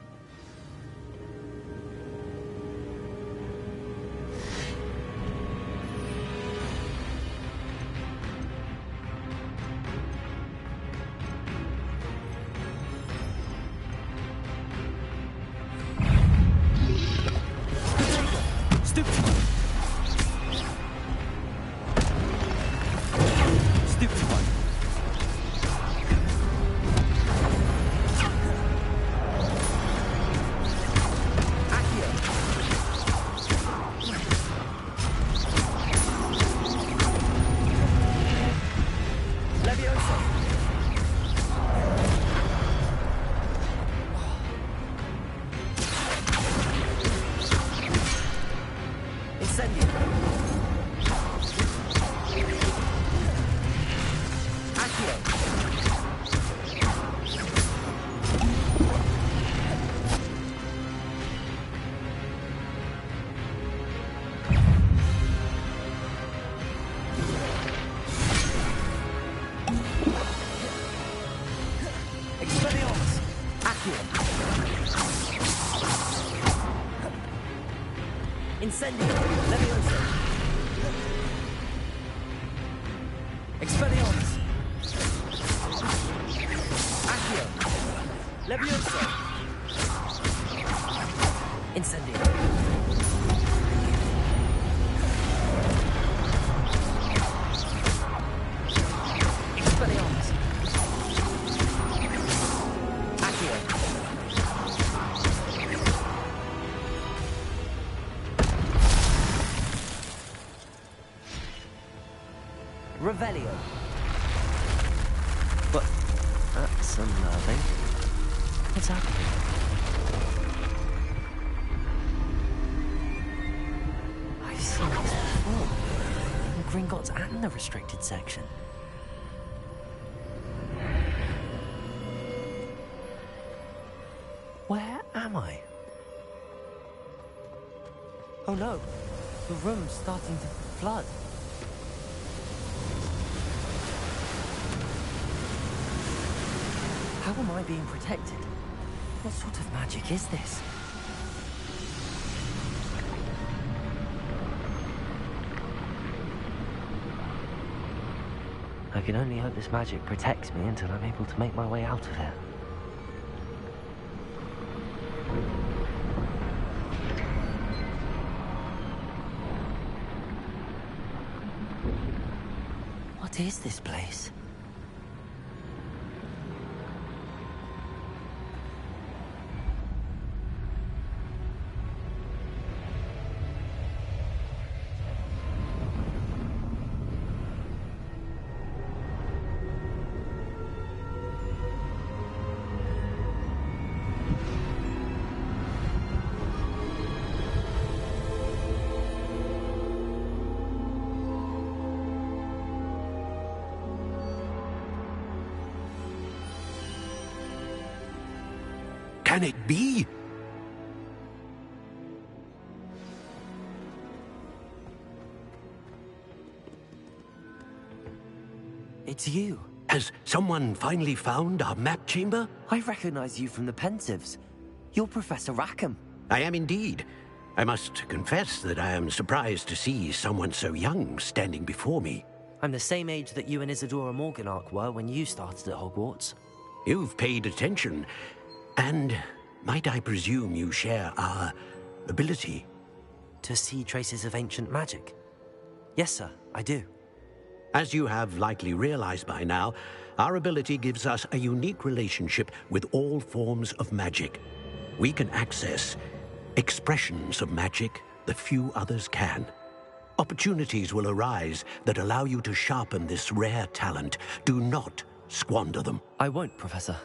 Incendio! Leviosa! Expelliarmus! Accio! Leviosa! Incendio! But that's unnerving. What's happening? I've seen this before. In Gringotts and the restricted section. Where am I? Oh no, the room's starting to flood. How am I being protected? What sort of magic is this? I can only hope this magic protects me until I'm able to make my way out of here. What is this place? Can it be? It's you. Has someone finally found our map chamber? I recognize you from the Pensives. You're Professor Rackham. I am indeed. I must confess that I am surprised to see someone so young standing before me. I'm the same age that you and Isadora Morganach were when you started at Hogwarts. You've paid attention. And might I presume you share our ability? To see traces of ancient magic? Yes, sir, I do. As you have likely realized by now, our ability gives us a unique relationship with all forms of magic. We can access expressions of magic that few others can. Opportunities will arise that allow you to sharpen this rare talent. Do not squander them. I won't, Professor.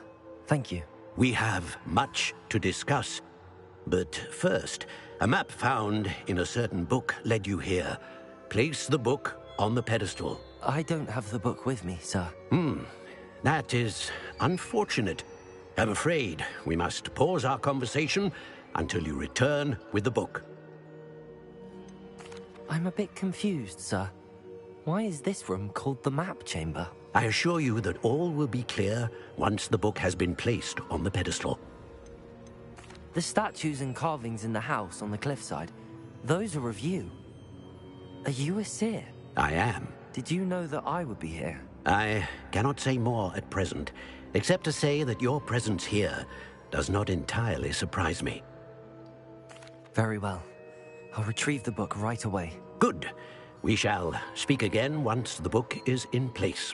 Thank you. We have much to discuss. But first, a map found in a certain book led you here. Place the book on the pedestal. I don't have the book with me, sir. That is unfortunate. I'm afraid we must pause our conversation until you return with the book. I'm a bit confused, sir. Why is this room called the map chamber? I assure you that all will be clear once the book has been placed on the pedestal. The statues and carvings in the house on the cliffside, those are of you. Are you a seer? I am. Did you know that I would be here? I cannot say more at present, except to say that your presence here does not entirely surprise me. Very well. I'll retrieve the book right away. Good. We shall speak again once the book is in place.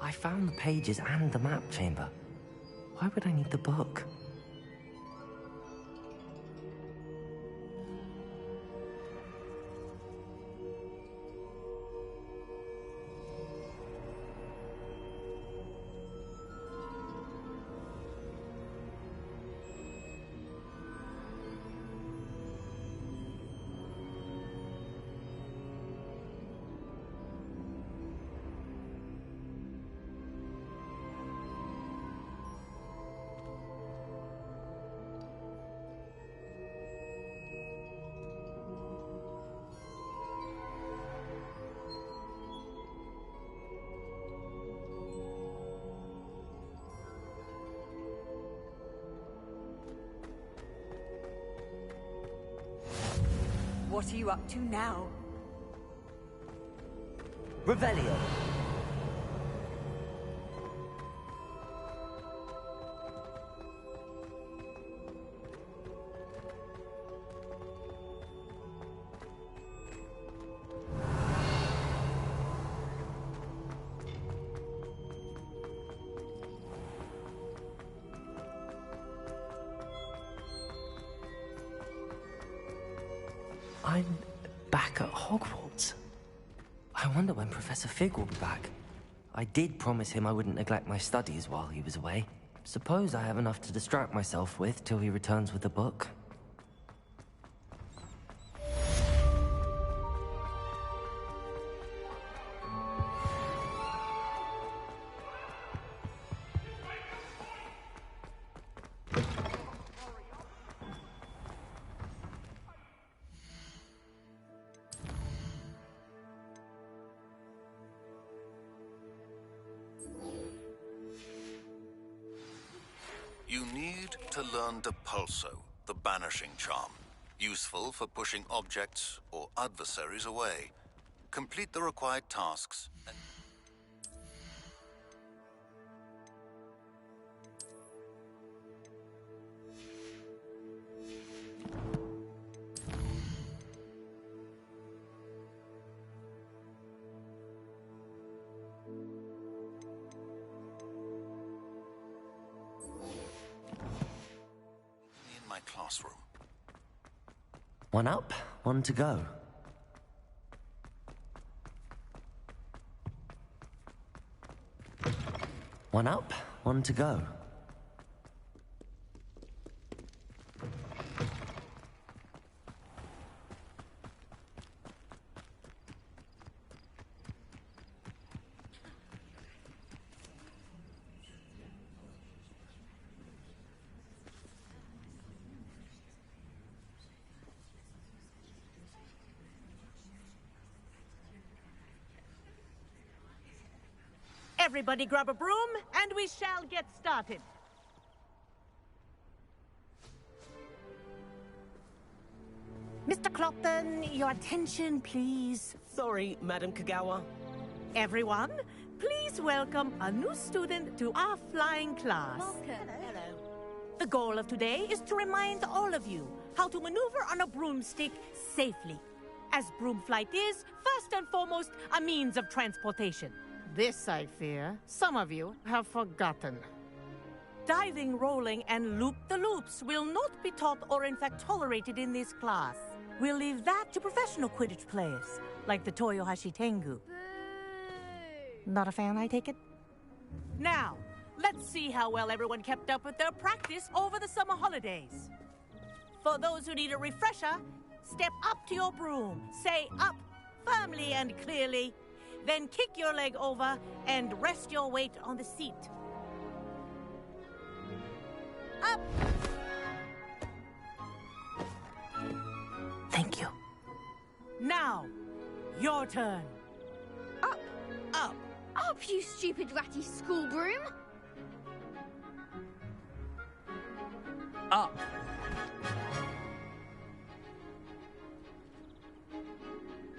I found the pages and the map chamber. Why would I need the book? What are you up to now? Revelio. I'm back at Hogwarts. I wonder when Professor Fig will be back. I did promise him I wouldn't neglect my studies while he was away. Suppose I have enough to distract myself with till he returns with the book. You need to learn Depulso, the banishing charm. Useful for pushing objects or adversaries away. Complete the required tasks and... in my classroom. One up, one to go. One up, one to go. Everybody grab a broom, and we shall get started. Mr. Clopton, your attention, please. Sorry, Madam Kagawa. Everyone, please welcome a new student to our flying class. Hello. The goal of today is to remind all of you how to maneuver on a broomstick safely, as broom flight is, first and foremost, a means of transportation. This, I fear, some of you have forgotten. Diving, rolling, and loop-the-loops will not be taught or in fact tolerated in this class. We'll leave that to professional Quidditch players, like the Toyohashi Tengu. Not a fan, I take it? Now, let's see how well everyone kept up with their practice over the summer holidays. For those who need a refresher, step up to your broom. Say up firmly and clearly. Then kick your leg over and rest your weight on the seat. Up! Thank you. Now, your turn. Up! Up! Up, you stupid ratty school broom! Up.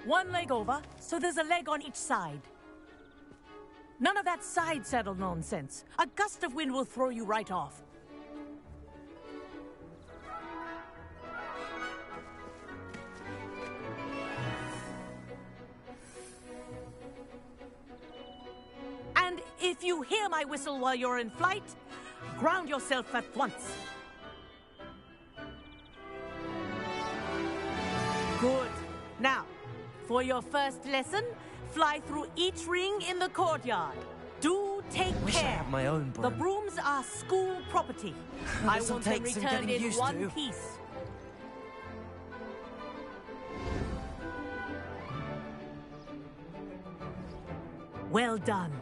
One leg over, so there's a leg on each side. None of that side saddle nonsense. A gust of wind will throw you right off. And if you hear my whistle while you're in flight, ground yourself at once. Good. Now, for your first lesson, fly through each ring in the courtyard. Do take Wish care. I had my own broom. The brooms are school property. I This'll want them take some returned getting in used one to. piece. Well done.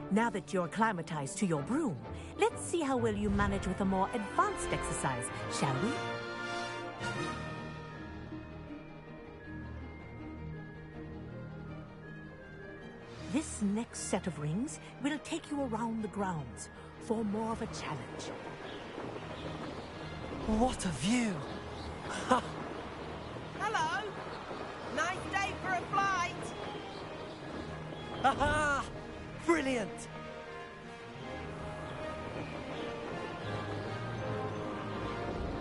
Now that you're acclimatized to your broom, let's see how well you manage with a more advanced exercise, shall we? This next set of rings will take you around the grounds for more of a challenge. What a view! Hello! Nice day for a flight! Aha! Brilliant!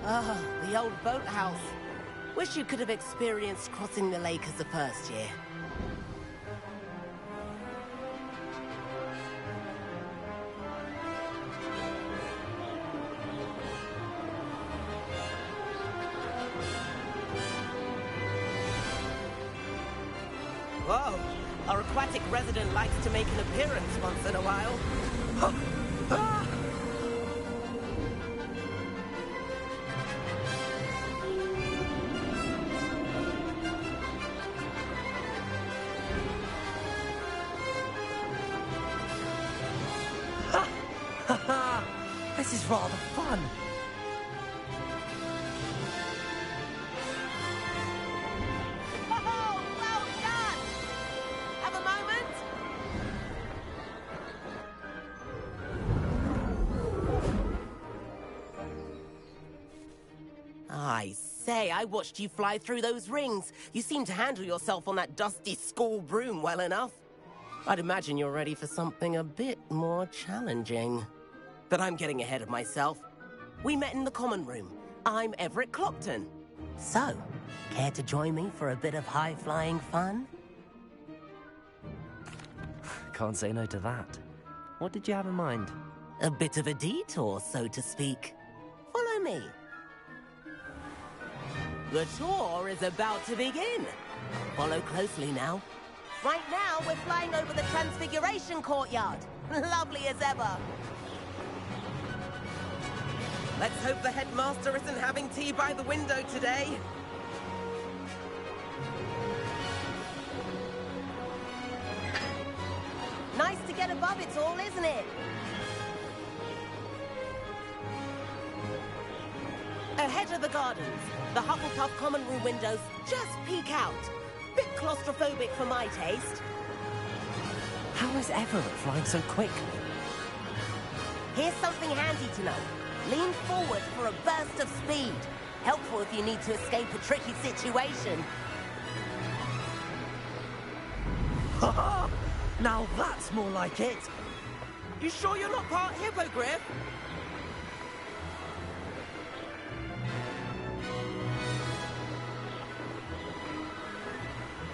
Ah, the old boathouse. Wish you could have experienced crossing the lake as a first year. Whoa! Our aquatic resident likes to make an appearance once in a while. This is rather fun. Oh, well done! Have a moment? I say, I watched you fly through those rings. You seem to handle yourself on that dusty school broom well enough. I'd imagine you're ready for something a bit more challenging. But I'm getting ahead of myself. We met in the common room. I'm Everett Clopton. So, care to join me for a bit of high-flying fun? Can't say no to that. What did you have in mind? A bit of a detour, so to speak. Follow me. The tour is about to begin. Follow closely now. Right now, we're flying over the Transfiguration Courtyard. Lovely as ever. Let's hope the headmaster isn't having tea by the window today. Nice to get above it all, isn't it? Ahead of the gardens, the Hufflepuff common room windows just peek out. Bit claustrophobic for my taste. How is Everett flying so quickly? Here's something handy to know. Lean forward for a burst of speed. Helpful if you need to escape a tricky situation. Ha! Now that's more like it. You sure you're not part hippogriff?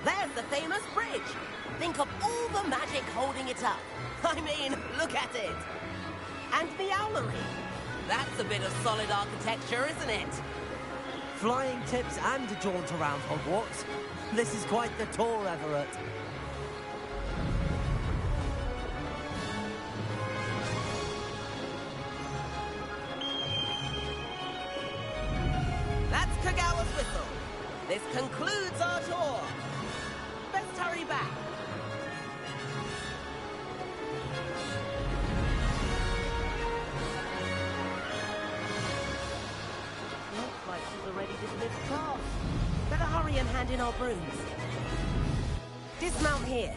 There's the famous bridge. Think of all the magic holding it up. I mean, look at it. And the owlery. That's a bit of solid architecture, isn't it? Flying tips and a jaunt around Hogwarts. This is quite the tour, Everett. That's Kagawa's whistle. This concludes our tour. Best hurry and hand in our brooms. Dismount here.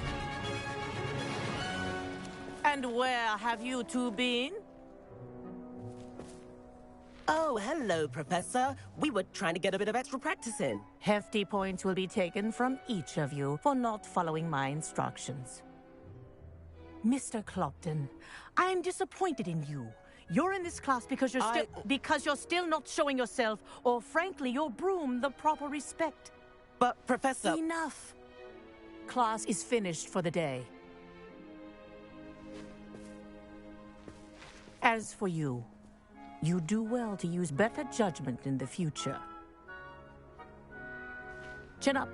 And where have you two been? Oh, hello, Professor. We were trying to get a bit of extra practice in. Hefty points will be taken from each of you for not following my instructions. Mr. Clopton, I am disappointed in you. You're in this class because you're still not showing yourself, or frankly, your broom the proper respect. But, Professor... Enough. Class is finished for the day. As for you, you do well to use better judgment in the future. Chin up.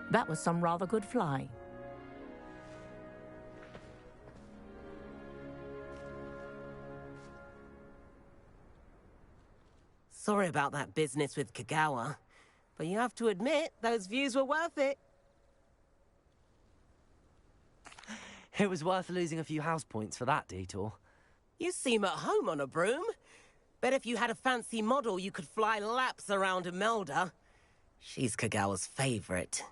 That was some rather good flying. Sorry about that business with Kagawa, but you have to admit, those views were worth it. It was worth losing a few house points for that detour. You seem at home on a broom. Bet if you had a fancy model, you could fly laps around Imelda. She's Kagawa's favorite.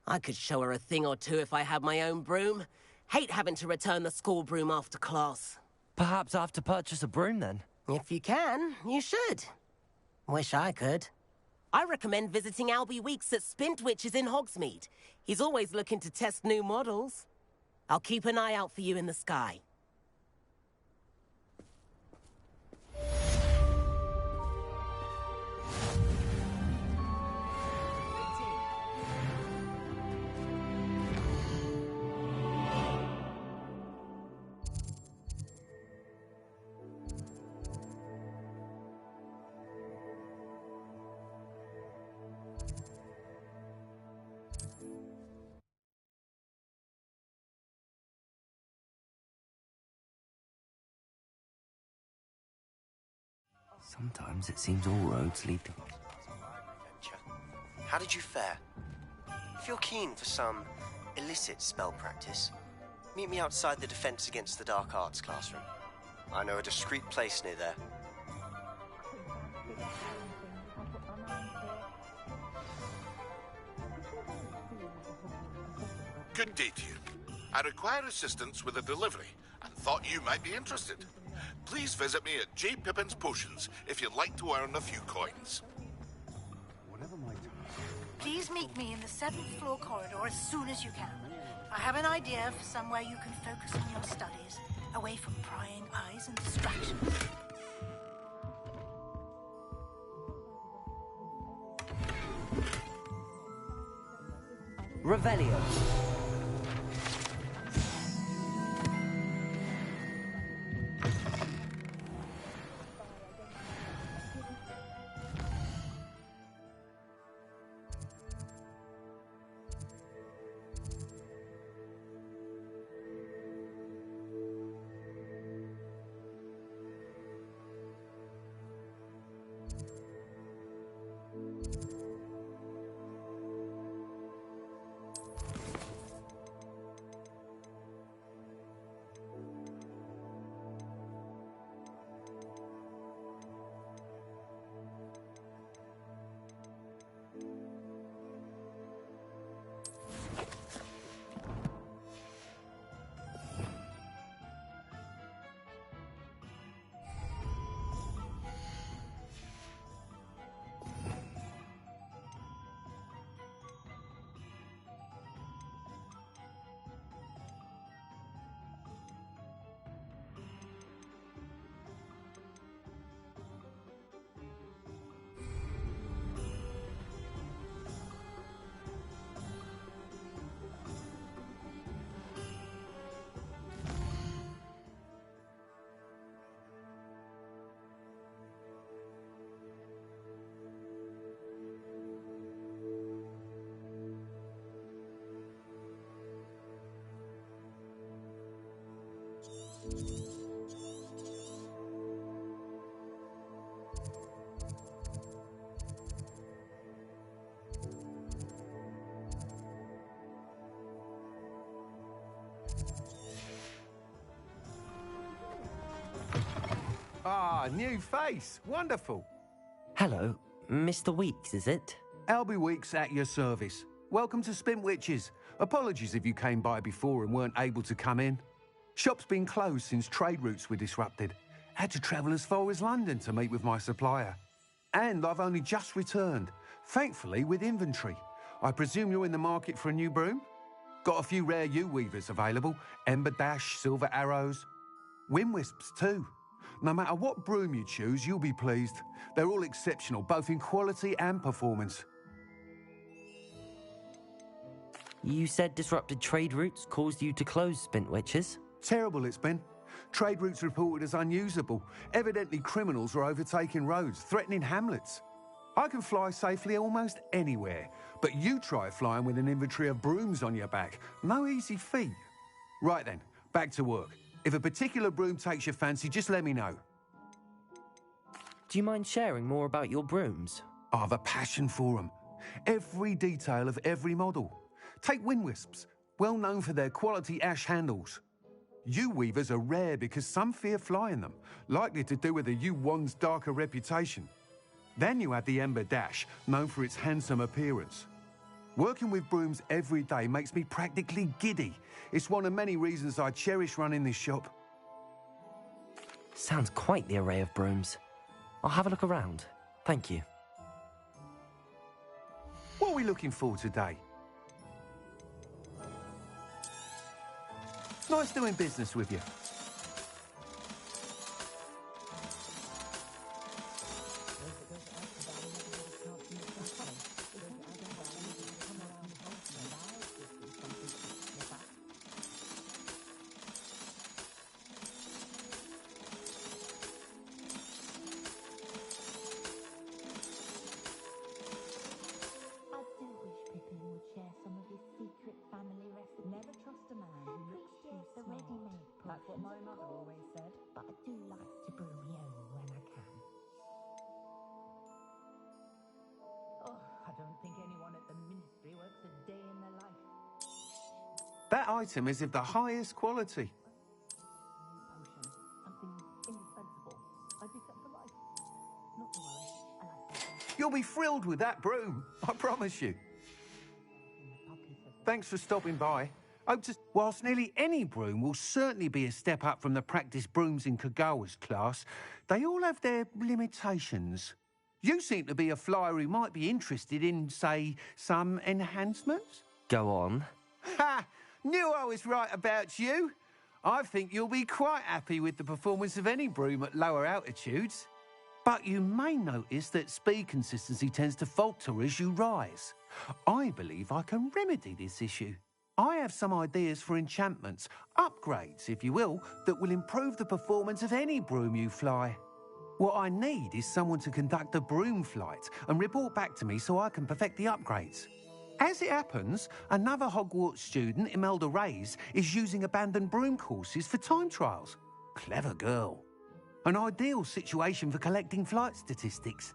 I could show her a thing or two if I had my own broom. Hate having to return the school broom after class. Perhaps I have to purchase a broom then? If you can, you should. Wish I could. I recommend visiting Albie Weeks at Spintwitches in Hogsmeade. He's always looking to test new models. I'll keep an eye out for you in the sky. Sometimes it seems all roads lead to... How did you fare? If you're keen for some illicit spell practice, meet me outside the Defense Against the Dark Arts classroom. I know a discreet place near there. Good day to you. I require assistance with a delivery and thought you might be interested. Please visit me at J. Pippin's Potions if you'd like to earn a few coins. Please meet me in the 7th floor corridor as soon as you can. I have an idea for somewhere you can focus on your studies, away from prying eyes and distractions. Revelio. Ah, new face. Wonderful. Hello, Mr. Weeks, is it? Albie Weeks at your service. Welcome to Spintwitches. Apologies if you came by before and weren't able to come in. Shop's been closed since trade routes were disrupted. Had to travel as far as London to meet with my supplier. And I've only just returned, thankfully with inventory. I presume you're in the market for a new broom? Got a few rare U-weavers available. Ember Dash, Silver Arrows. Wind Wisps too. No matter what broom you choose, you'll be pleased. They're all exceptional, both in quality and performance. You said disrupted trade routes caused you to close Spintwitches? Terrible it's been. Trade routes reported as unusable. Evidently criminals are overtaking roads, threatening hamlets. I can fly safely almost anywhere, but you try flying with an inventory of brooms on your back. No easy feat. Right then, back to work. If a particular broom takes your fancy, just let me know. Do you mind sharing more about your brooms? I've a passion for them. Every detail of every model. Take Wind Wisps, well known for their quality ash handles. U-weavers are rare because some fear flying them, likely to do with the U-wand's darker reputation. Then you have the Ember Dash, known for its handsome appearance. Working with brooms every day makes me practically giddy. It's one of many reasons I cherish running this shop. Sounds quite the array of brooms. I'll have a look around. Thank you. What are we looking for today? Nice doing business with you. That item is of the highest quality. You'll be thrilled with that broom, I promise you. Thanks for stopping by. Whilst nearly any broom will certainly be a step up from the practice brooms in Kagawa's class, they all have their limitations. You seem to be a flyer who might be interested in, say, some enhancements? Go on. Ha! Knew I was right about you. I think you'll be quite happy with the performance of any broom at lower altitudes. But you may notice that speed consistency tends to falter as you rise. I believe I can remedy this issue. I have some ideas for enchantments, upgrades, if you will, that will improve the performance of any broom you fly. What I need is someone to conduct a broom flight and report back to me so I can perfect the upgrades. As it happens, another Hogwarts student, Imelda Reyes, is using abandoned broom courses for time trials. Clever girl. An ideal situation for collecting flight statistics.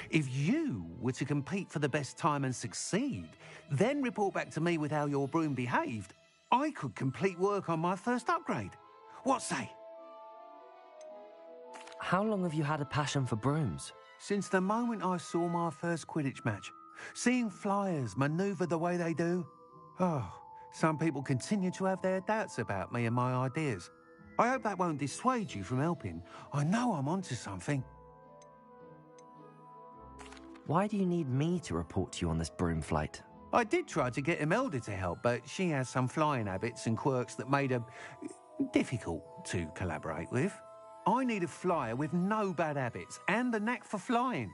If you were to compete for the best time and succeed, then report back to me with how your broom behaved, I could complete work on my first upgrade. What say? How long have you had a passion for brooms? Since the moment I saw my first Quidditch match. Seeing flyers manoeuvre the way they do. Oh, some people continue to have their doubts about me and my ideas. I hope that won't dissuade you from helping. I know I'm onto something. Why do you need me to report to you on this broom flight? I did try to get Imelda to help, but she has some flying habits and quirks that made her difficult to collaborate with. I need a flyer with no bad habits and the knack for flying.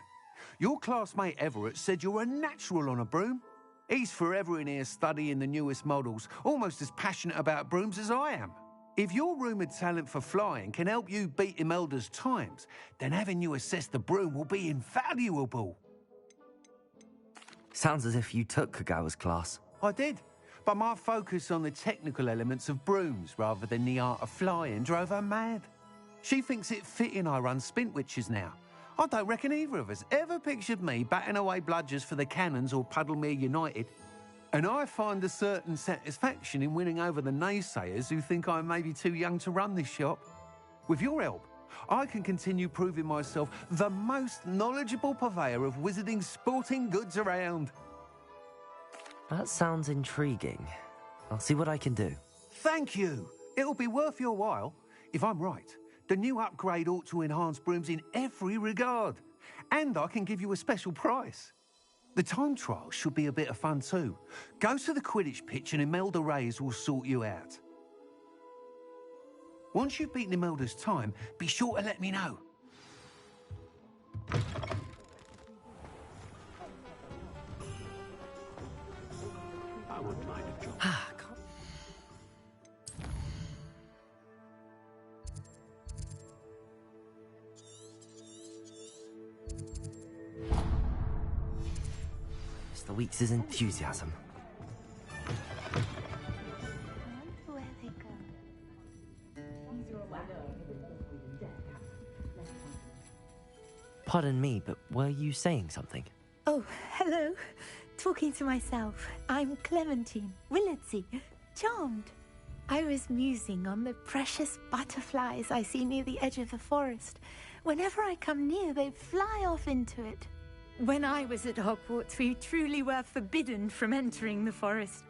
Your classmate Everett said you're a natural on a broom. He's forever in here studying the newest models, almost as passionate about brooms as I am. If your rumoured talent for flying can help you beat Imelda's times, then having you assess the broom will be invaluable. Sounds as if you took Kagawa's class. I did, but my focus on the technical elements of brooms rather than the art of flying drove her mad. She thinks it fitting I run Spintwitches now. I don't reckon either of us ever pictured me batting away bludgers for the Cannons or Puddlemere United. And I find a certain satisfaction in winning over the naysayers who think I'm maybe too young to run this shop. With your help, I can continue proving myself the most knowledgeable purveyor of wizarding sporting goods around. That sounds intriguing. I'll see what I can do. Thank you. It'll be worth your while. If I'm right, the new upgrade ought to enhance brooms in every regard. And I can give you a special price. The time trial should be a bit of fun too. Go to the Quidditch pitch and Imelda Reyes will sort you out. Once you've beaten Imelda's time, be sure to let me know. I wouldn't mind a job. Mr. Weeks' enthusiasm. Pardon me, but were you saying something? Oh, hello. Talking to myself. I'm Clementine Willardsey. Charmed. I was musing on the precious butterflies I see near the edge of the forest. Whenever I come near, they fly off into it. When I was at Hogwarts, we truly were forbidden from entering the forest.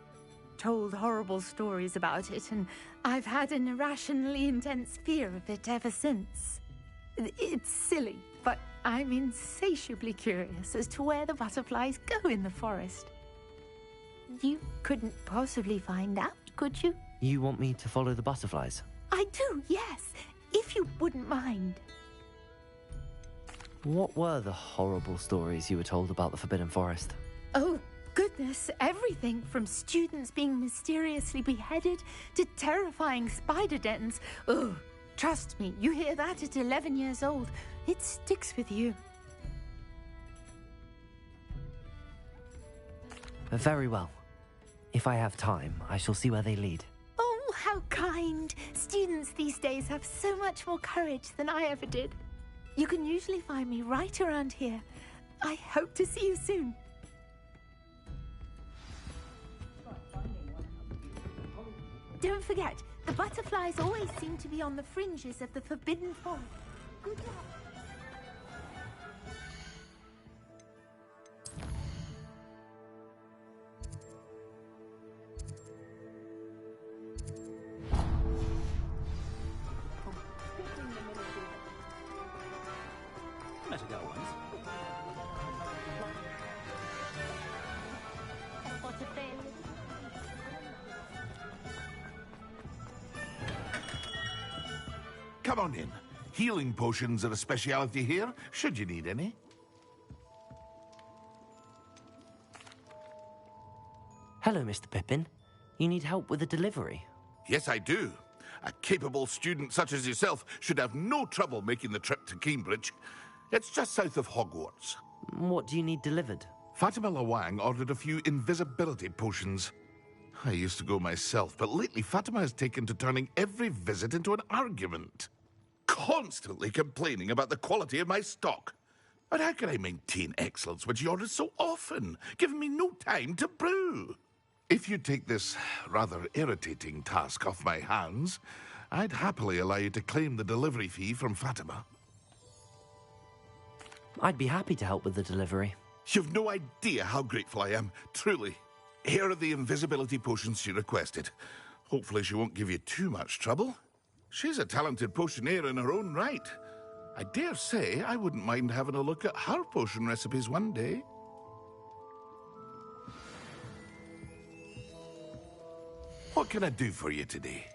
Told horrible stories about it, and I've had an irrationally intense fear of it ever since. It's silly, but I'm insatiably curious as to where the butterflies go in the forest. You couldn't possibly find out, could you? You want me to follow the butterflies? I do, yes, if you wouldn't mind. What were the horrible stories you were told about the Forbidden Forest? Oh, goodness, everything from students being mysteriously beheaded to terrifying spider dens. Oh, trust me, you hear that at 11 years old, it sticks with you. Very well. If I have time, I shall see where they lead. Oh, how kind. Students these days have so much more courage than I ever did. You can usually find me right around here. I hope to see you soon. Don't forget, the butterflies always seem to be on the fringes of the Forbidden Forest. Good luck. Let her go once. Come on in. Healing potions are a speciality here, should you need any. Hello, Mr. Pippin. You need help with a delivery? Yes, I do. A capable student such as yourself should have no trouble making the trip to Cambridge. It's just south of Hogwarts. What do you need delivered? Fatima Lawang ordered a few invisibility potions. I used to go myself, but lately Fatima has taken to turning every visit into an argument. Constantly complaining about the quality of my stock. But how can I maintain excellence when she orders so often, giving me no time to brew? If you take this rather irritating task off my hands, I'd happily allow you to claim the delivery fee from Fatima. I'd be happy to help with the delivery. You've no idea how grateful I am, truly. Here are the invisibility potions she requested. Hopefully she won't give you too much trouble. She's a talented potioneer in her own right. I dare say I wouldn't mind having a look at her potion recipes one day. What can I do for you today?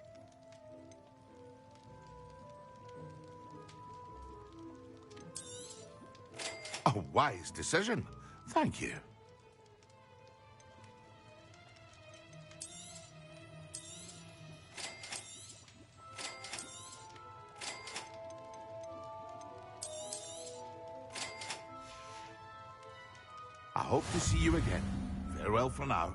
A wise decision. Thank you. I hope to see you again. Farewell for now.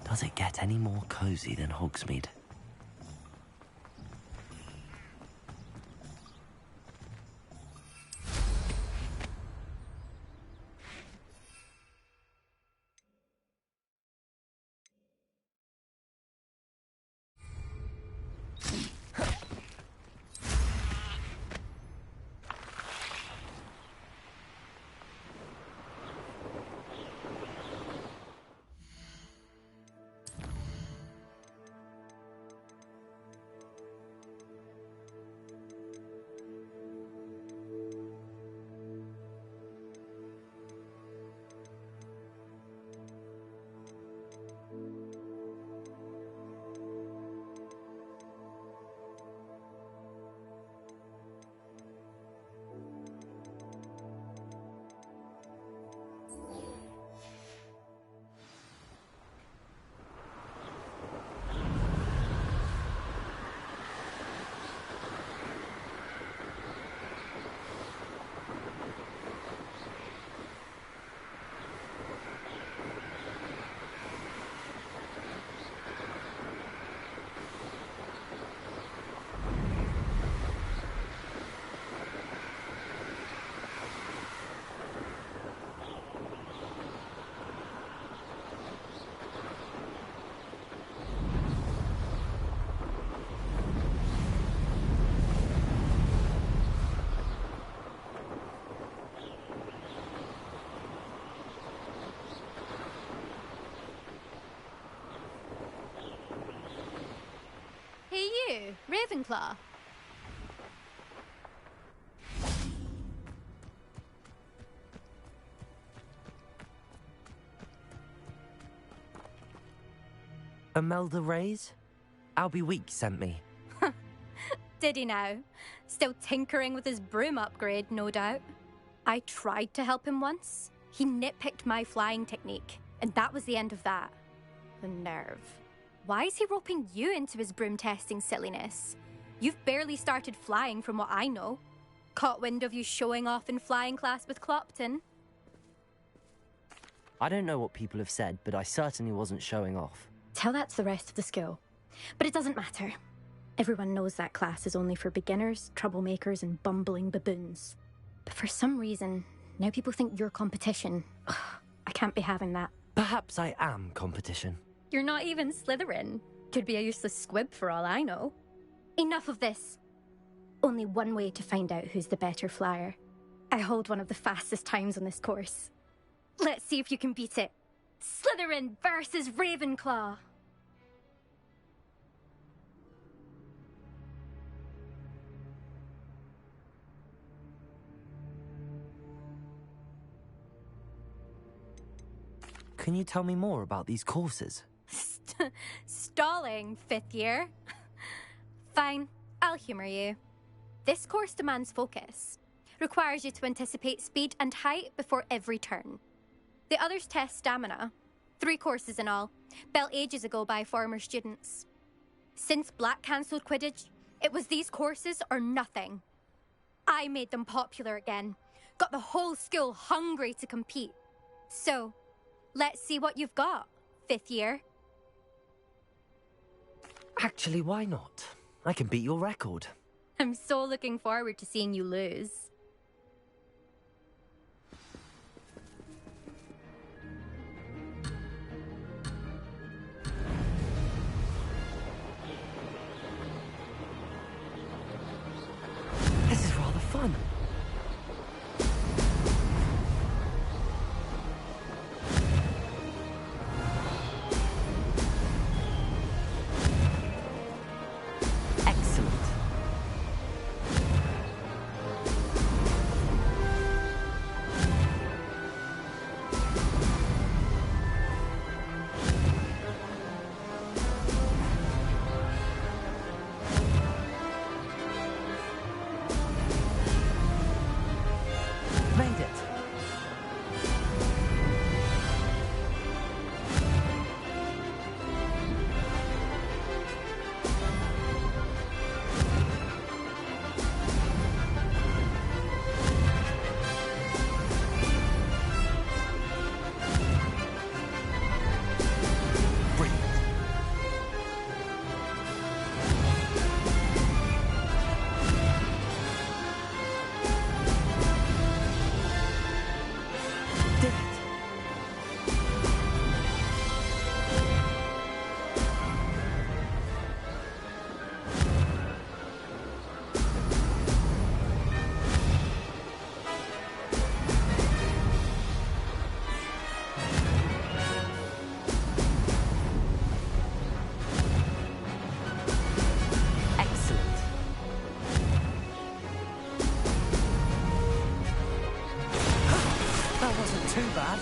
Does it get any more cozy than Hogsmeade? Hey you, Ravenclaw. Imelda Reyes? Albie Week sent me. Did he now? Still tinkering with his broom upgrade, no doubt. I tried to help him once. He nitpicked my flying technique, and that was the end of that. The nerve. Why is he roping you into his broom testing silliness? You've barely started flying from what I know. Caught wind of you showing off in flying class with Clopton. I don't know what people have said, but I certainly wasn't showing off. Tell that to the rest of the school. But it doesn't matter. Everyone knows that class is only for beginners, troublemakers, and bumbling baboons. But for some reason, now people think you're competition. Ugh, I can't be having that. Perhaps I am competition. You're not even Slytherin. Could be a useless squib for all I know. Enough of this. Only one way to find out who's the better flyer. I hold one of the fastest times on this course. Let's see if you can beat it. Slytherin versus Ravenclaw. Can you tell me more about these courses? Stalling, 5th year. Fine, I'll humour you. This course demands focus. Requires you to anticipate speed and height before every turn. The others test stamina. 3 courses in all, built ages ago by former students. Since Black cancelled Quidditch, it was these courses or nothing. I made them popular again. Got the whole school hungry to compete. So, let's see what you've got, 5th year. Actually, why not? I can beat your record. I'm so looking forward to seeing you lose. This is rather fun. too bad.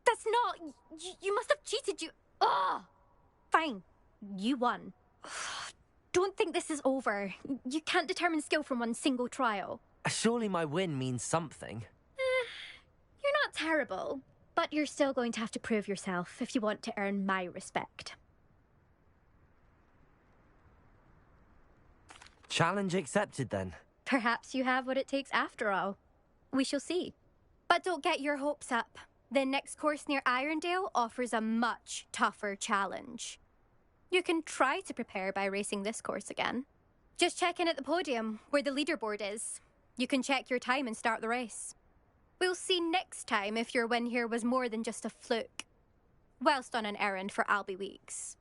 That's not... You must have cheated, you... Ugh! Fine. You won. Don't think this is over. You can't determine skill from one single trial. Surely my win means something. You're not terrible, but you're still going to have to prove yourself if you want to earn my respect. Challenge accepted, then. Perhaps you have what it takes after all. We shall see. But don't get your hopes up. The next course near Irondale offers a much tougher challenge. You can try to prepare by racing this course again. Just check in at the podium, where the leaderboard is. You can check your time and start the race. We'll see next time if your win here was more than just a fluke. Whilst on an errand for Albie Weeks.